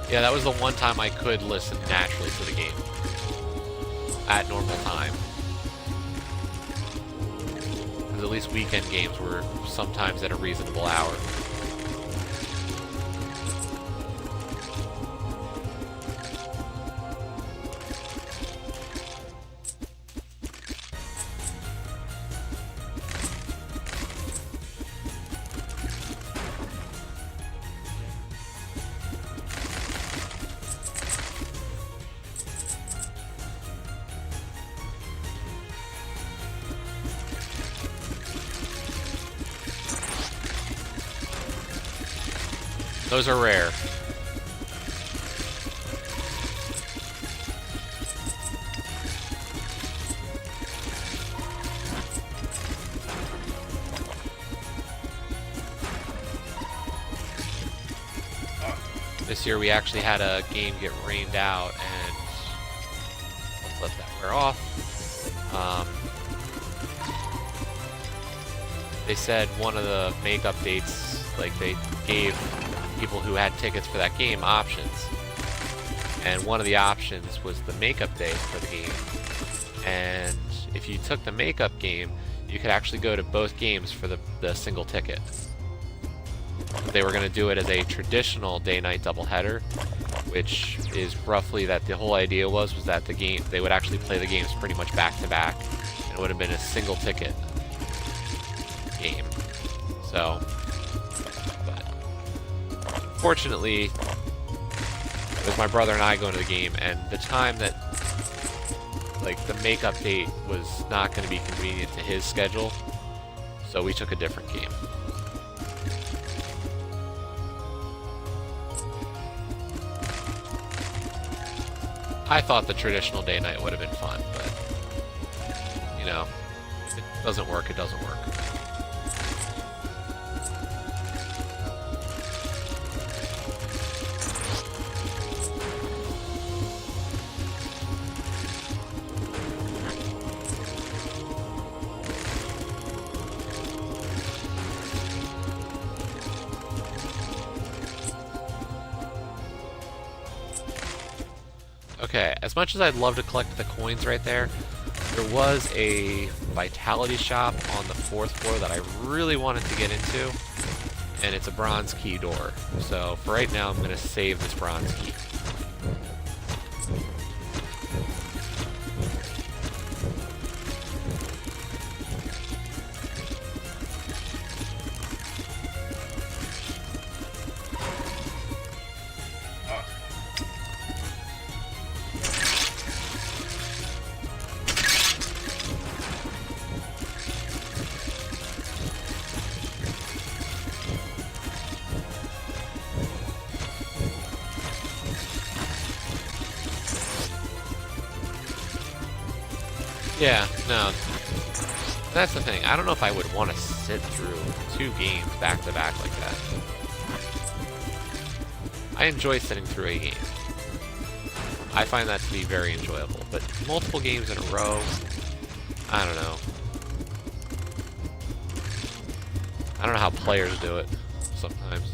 Yeah, that was the one time I could listen naturally to the game. At normal time. Because at least weekend games were sometimes at a reasonable hour. Those are rare. This year we actually had a game get rained out, and let's let that wear off. They said one of the make updates, like they gave people who had tickets for that game options, and one of the options was the makeup day for the game. And if you took the makeup game, you could actually go to both games for the single ticket. They were going to do it as a traditional day-night doubleheader, which is roughly that the whole idea was that the game, they would actually play the games pretty much back to back, and it would have been a single ticket game. So, fortunately, it was my brother and I going to the game, and the time that, like, the makeup date was not going to be convenient to his schedule, so we took a different game. I thought the traditional day night would have been fun, but, you know, if it doesn't work, it doesn't work. Okay, as much as I'd love to collect the coins right there, there was a vitality shop on the 4th floor that I really wanted to get into, and it's a bronze key door. So for right now, I'm going to save this bronze key. Yeah, no. That's the thing. I don't know if I would want to sit through 2 games back to back like that. I enjoy sitting through a game. I find that to be very enjoyable, but multiple games in a row, I don't know. I don't know how players do it sometimes.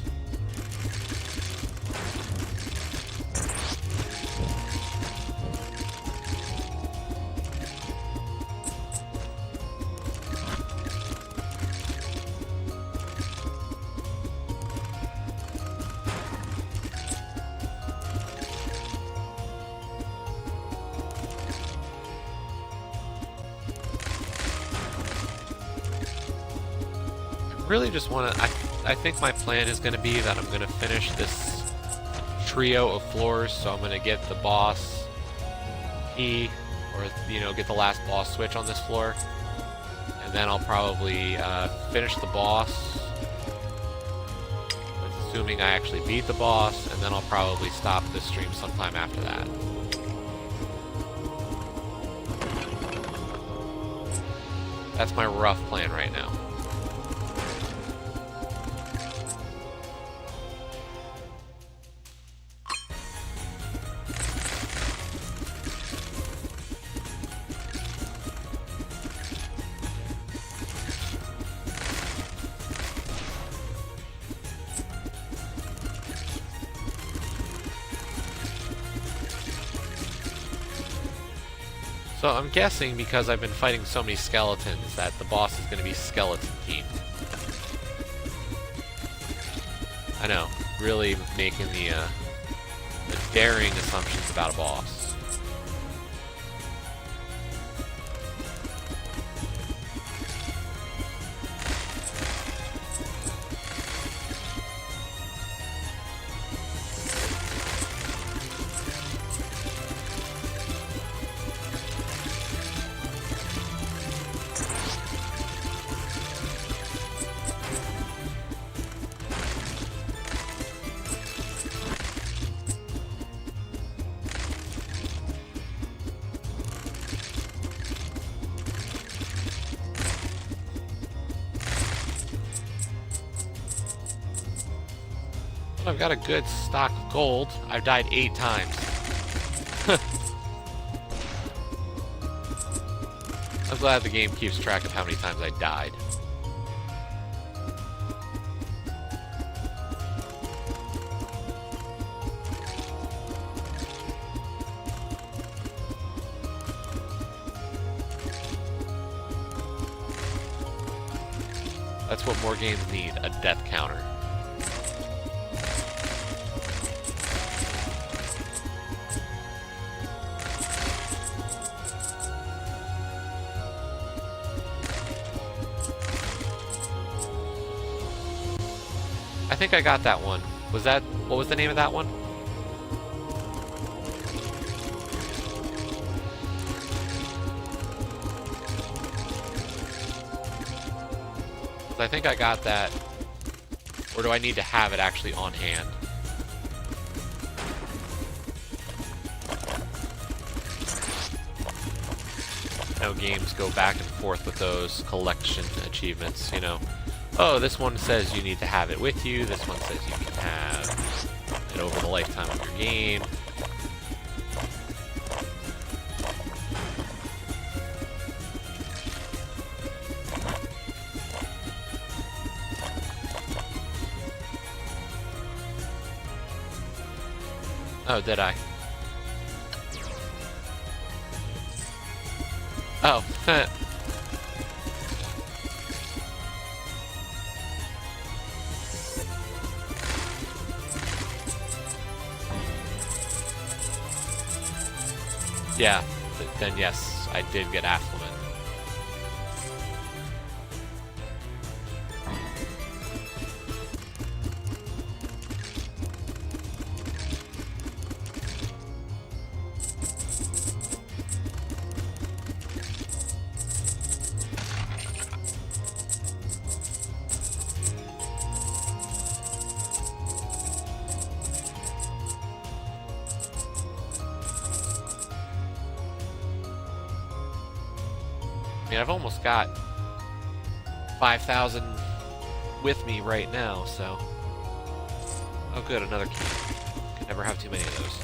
Really just want to, I think my plan is going to be that I'm going to finish this trio of floors, so I'm going to get the boss key, or, you know, get the last boss switch on this floor, and then I'll probably finish the boss, that's assuming I actually beat the boss, and then I'll probably stop this stream sometime after that. That's my rough plan right now. So I'm guessing, because I've been fighting so many skeletons, that the boss is going to be skeleton themed. I know, really making the daring assumptions about a boss. I've got a good stock of gold. I've died 8 times. I'm glad the game keeps track of how many times I died. That's what more games need, a death counter. I think I got that one. Was that, what was the name of that one? I think I got that. Or do I need to have it actually on hand? No, games go back and forth with those collection achievements, you know. Oh, this one says you need to have it with you. This one says you can have it over the lifetime of your game. Oh, did I? Oh, yeah, then yes, I did get affluent. mean, I've almost got 5,000 with me right now, so... Oh good, another key. Can never have too many of those.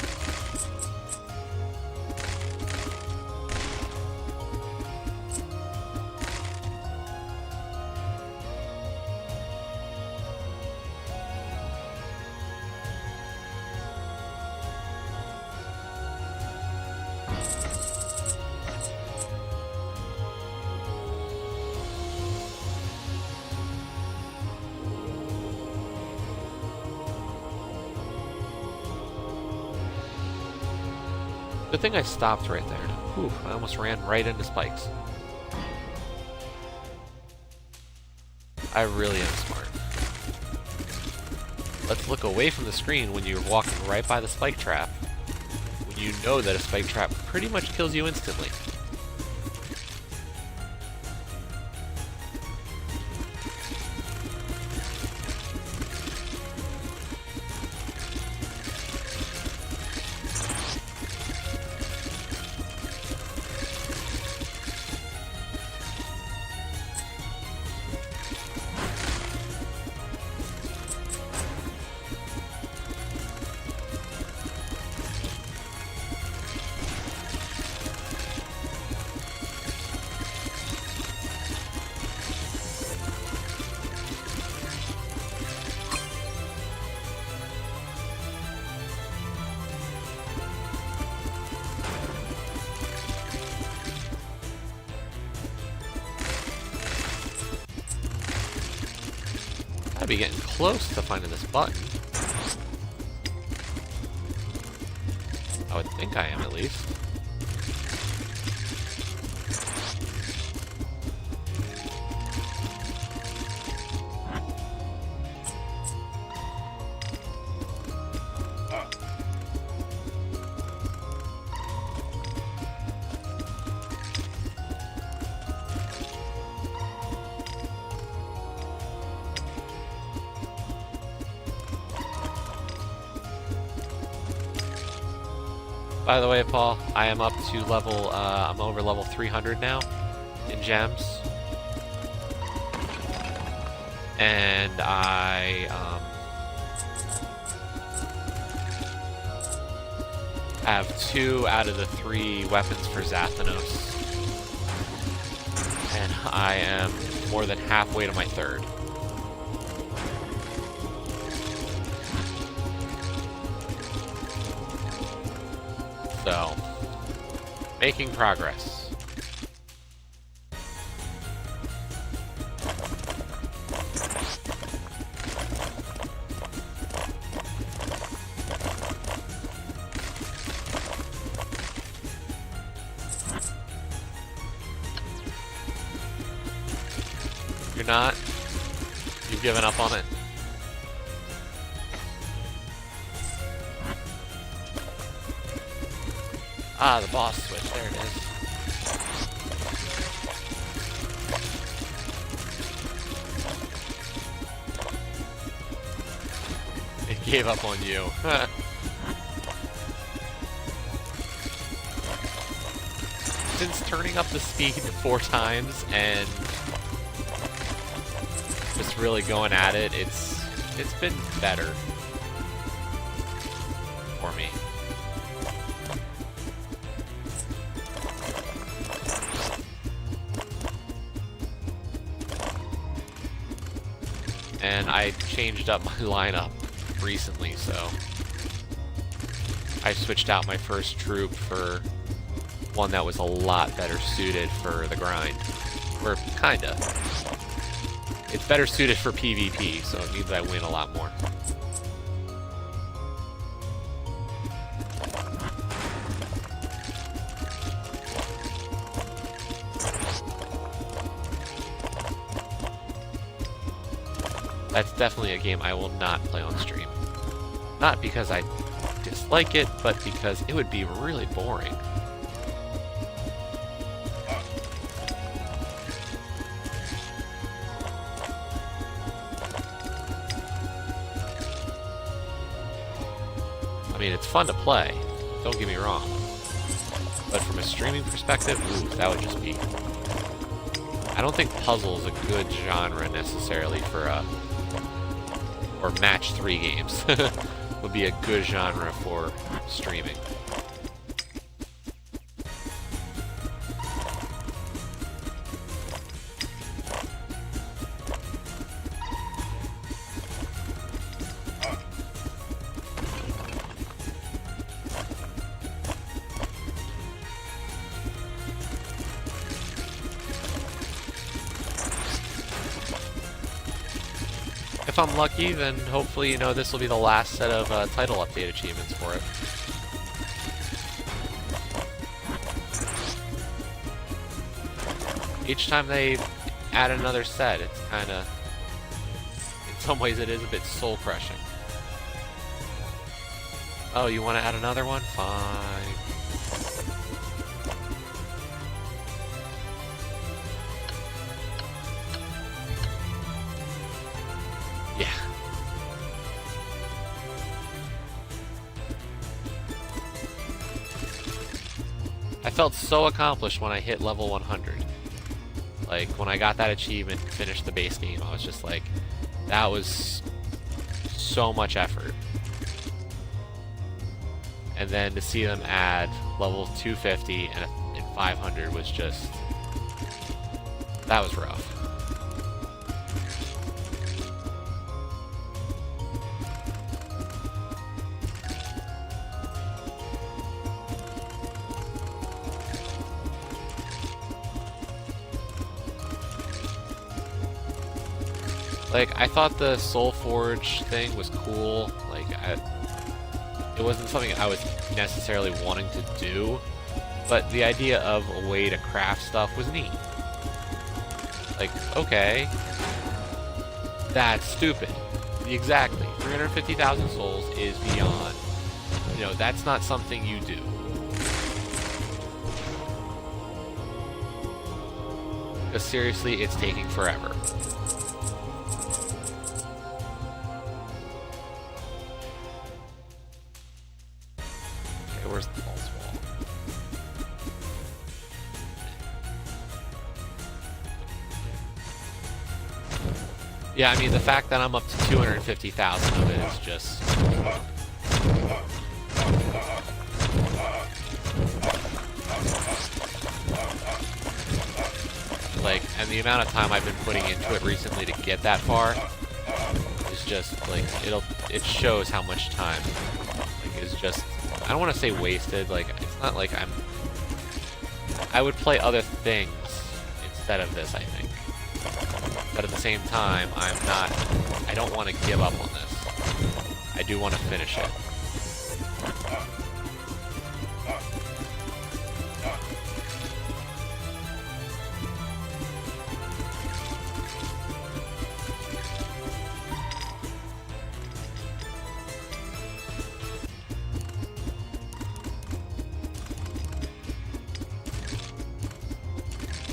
Good thing I stopped right there. Whew, I almost ran right into spikes. I really am smart. Let's look away from the screen when you're walking right by the spike trap, when you know that a spike trap pretty much kills you instantly. I'd be getting close to finding this button. I would think I am, at least. By the way, Paul, I am up to level, I'm over level 300 now in gems. And I, have 2 out of the 3 weapons for Zathanos. And I am more than halfway to my 3rd. So, making progress. You're not? You've given up on it? Ah, the boss switch. There it is. It gave up on you. Since turning up the speed 4 times and just really going at it, it's been better for me. And I changed up my lineup recently, so I switched out my first troop for one that was a lot better suited for the grind. Or kinda. It's better suited for PvP, so it means I win a lot more. That's definitely a game I will not play on stream. Not because I dislike it, but because it would be really boring. I mean, it's fun to play, don't get me wrong. But from a streaming perspective, ooh, that would just be I don't think puzzle is a good genre necessarily for or match 3 games would be a good genre for streaming. If I'm lucky, then hopefully, you know, this will be the last set of title update achievements for it. Each time they add another set, it's kind of, in some ways it is a bit soul-crushing. Oh, you want to add another one? Fine. Yeah. I felt so accomplished when I hit level 100. Like, when I got that achievement and finished the base game, I was just like, that was so much effort. And then to see them add level 250 and 500 was just, that was rough. Like, I thought the Soulforge thing was cool. Like, it wasn't something I was necessarily wanting to do, but the idea of a way to craft stuff was neat. Like, okay, that's stupid. Exactly. 350,000 souls is beyond. You know, that's not something you do. Because seriously, it's taking forever. Where's the false wall? Yeah, I mean, the fact that I'm up to 250,000 of it is just... like, and the amount of time I've been putting into it recently to get that far is just, like, it shows how much time, like, is just... I don't want to say wasted, like, it's not like I would play other things instead of this, I think. But at the same time, I don't want to give up on this. I do want to finish it.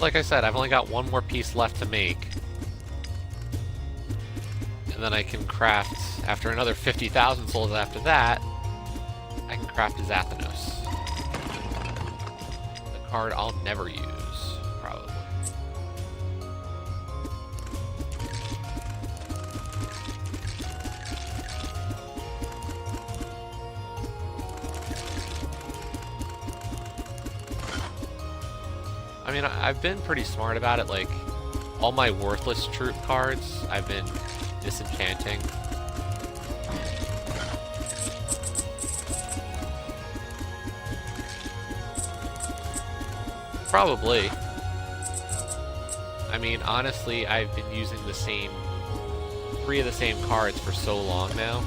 Like I said, I've only got one more piece left to make. And then I can craft, after another 50,000 souls after that, I can craft a Zathanos. The card I'll never use, probably. I mean, I've been pretty smart about it, like, all my worthless troop cards, I've been disenchanting. Probably. I mean, honestly, I've been using the same, 3 of the same cards for so long now.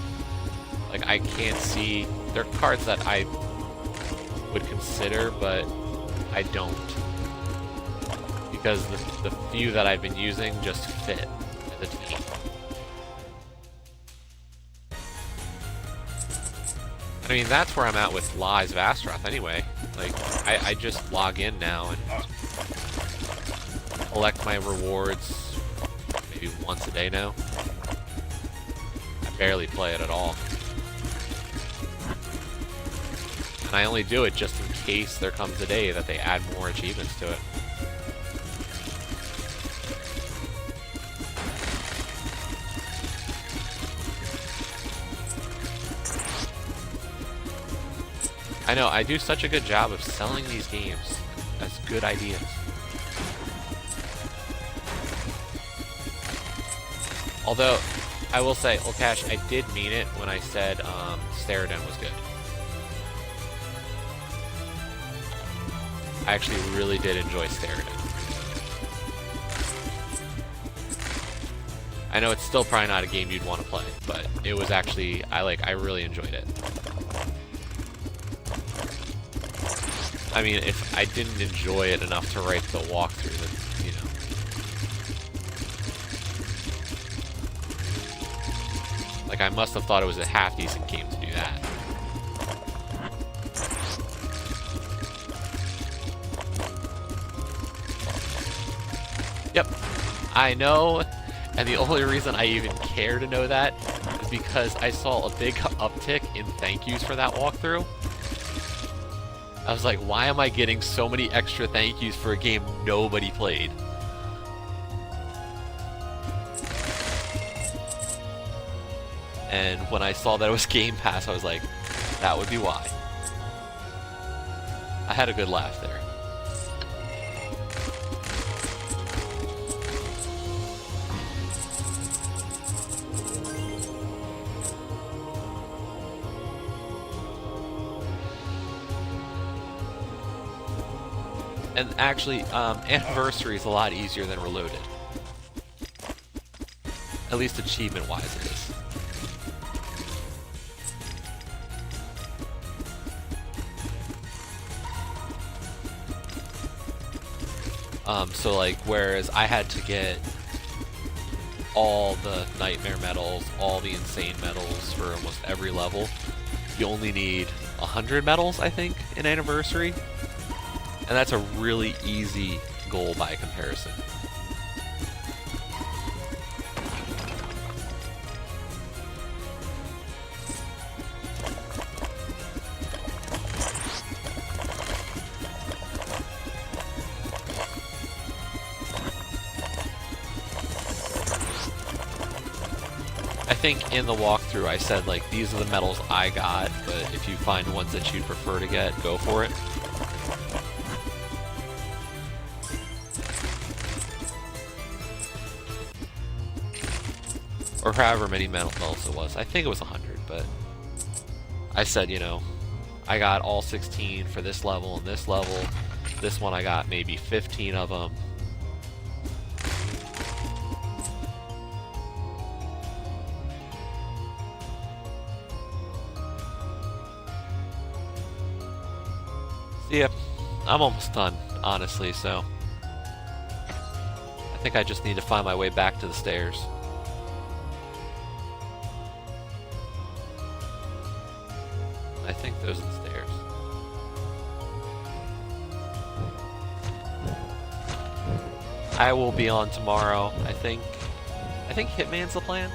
Like, I can't see, they're cards that I would consider, but I don't. Because the few that I've been using just fit as a team. I mean, that's where I'm at with Lies of Astaroth anyway. Like, I just log in now and collect my rewards maybe once a day now. I barely play it at all. And I only do it just in case there comes a day that they add more achievements to it. I know, I do such a good job of selling these games as good ideas. Although, I will say, Olcash, I did mean it when I said Steriden was good. I actually really did enjoy Steriden. I know it's still probably not a game you'd want to play, but it was actually, I really enjoyed it. I mean, if I didn't enjoy it enough to write the walkthrough, then, you know. Like, I must have thought it was a half-decent game to do that. Yep, I know, and the only reason I even care to know that is because I saw a big uptick in thank yous for that walkthrough. I was like, why am I getting so many extra thank yous for a game nobody played? And when I saw that it was Game Pass, I was like, that would be why. I had a good laugh there. And actually, Anniversary is a lot easier than Reloaded. At least achievement-wise it is. So like, whereas I had to get all the Nightmare medals, all the Insane medals for almost every level, you only need 100 medals, I think, in Anniversary. And that's a really easy goal by comparison. I think in the walkthrough I said, like, these are the medals I got, but if you find ones that you'd prefer to get, go for it. Or however many medals it was. I think it was 100, but I said, you know, I got all 16 for this level and this level. This one I got maybe 15 of them. Yeah, I'm almost done, honestly, so I think I just need to find my way back to the stairs. I think those are the stairs. I will be on tomorrow, I think. I think Hitman's the plan.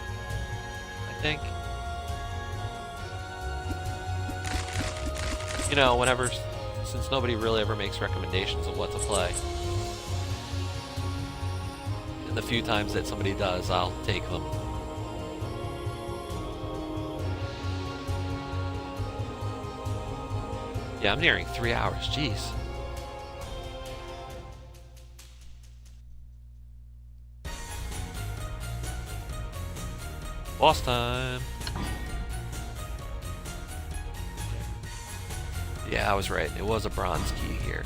I think. You know, whenever, since nobody really ever makes recommendations of what to play. And the few times that somebody does, I'll take them. Yeah, I'm nearing 3 hours, jeez. Boss time! Yeah, I was right. It was a bronze key here.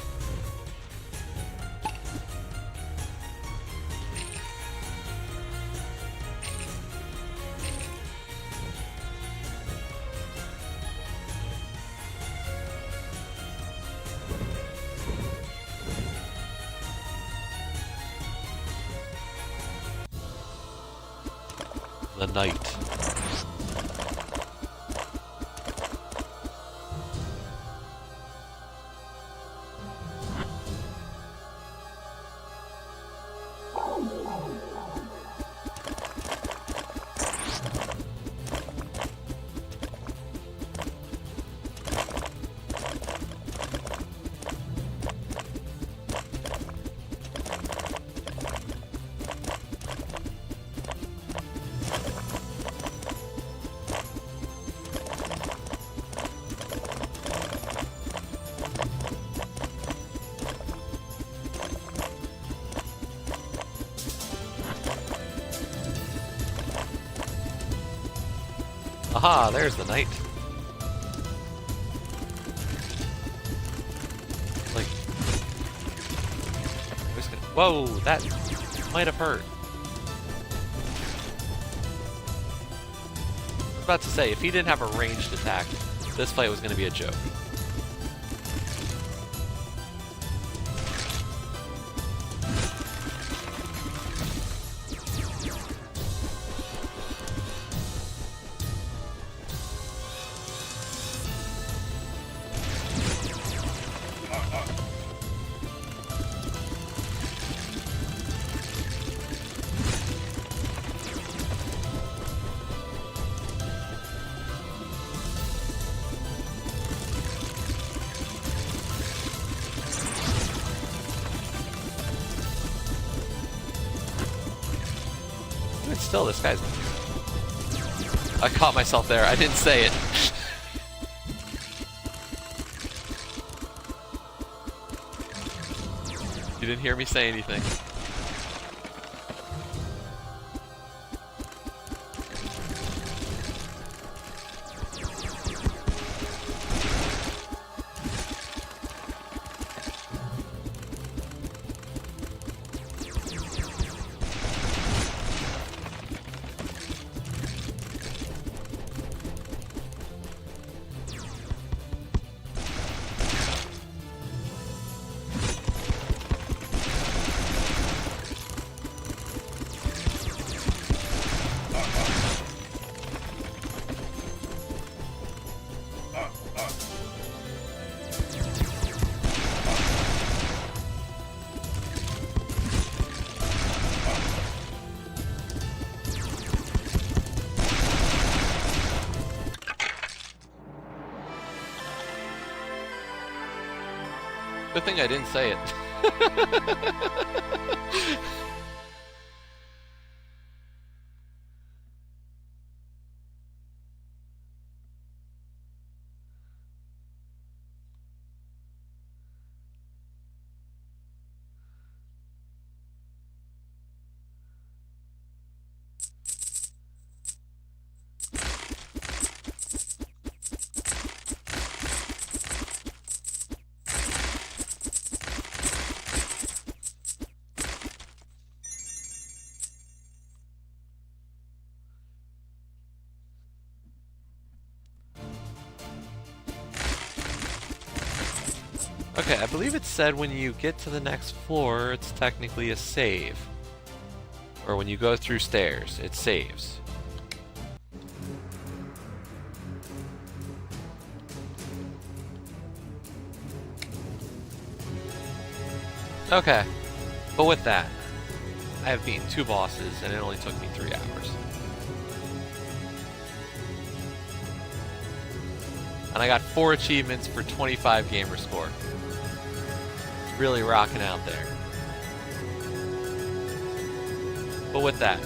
The night. Aha, there's the knight. Like... Whoa, that might have hurt. I was about to say, if he didn't have a ranged attack, this fight was going to be a joke. Even still, this guy's... I caught myself there. I didn't say it. You didn't hear me say anything. Good thing I didn't say it. Okay, I believe it said when you get to the next floor, it's technically a save. Or when you go through stairs, it saves. Okay, but with that, I have beaten 2 bosses and it only took me 3 hours. And I got 4 achievements for 25 gamer score. Really rocking out there. But with that,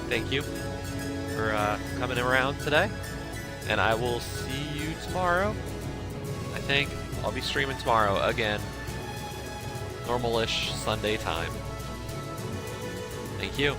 thank you for coming around today, and I will see you tomorrow. I think I'll be streaming tomorrow again, normal-ish Sunday time. Thank you.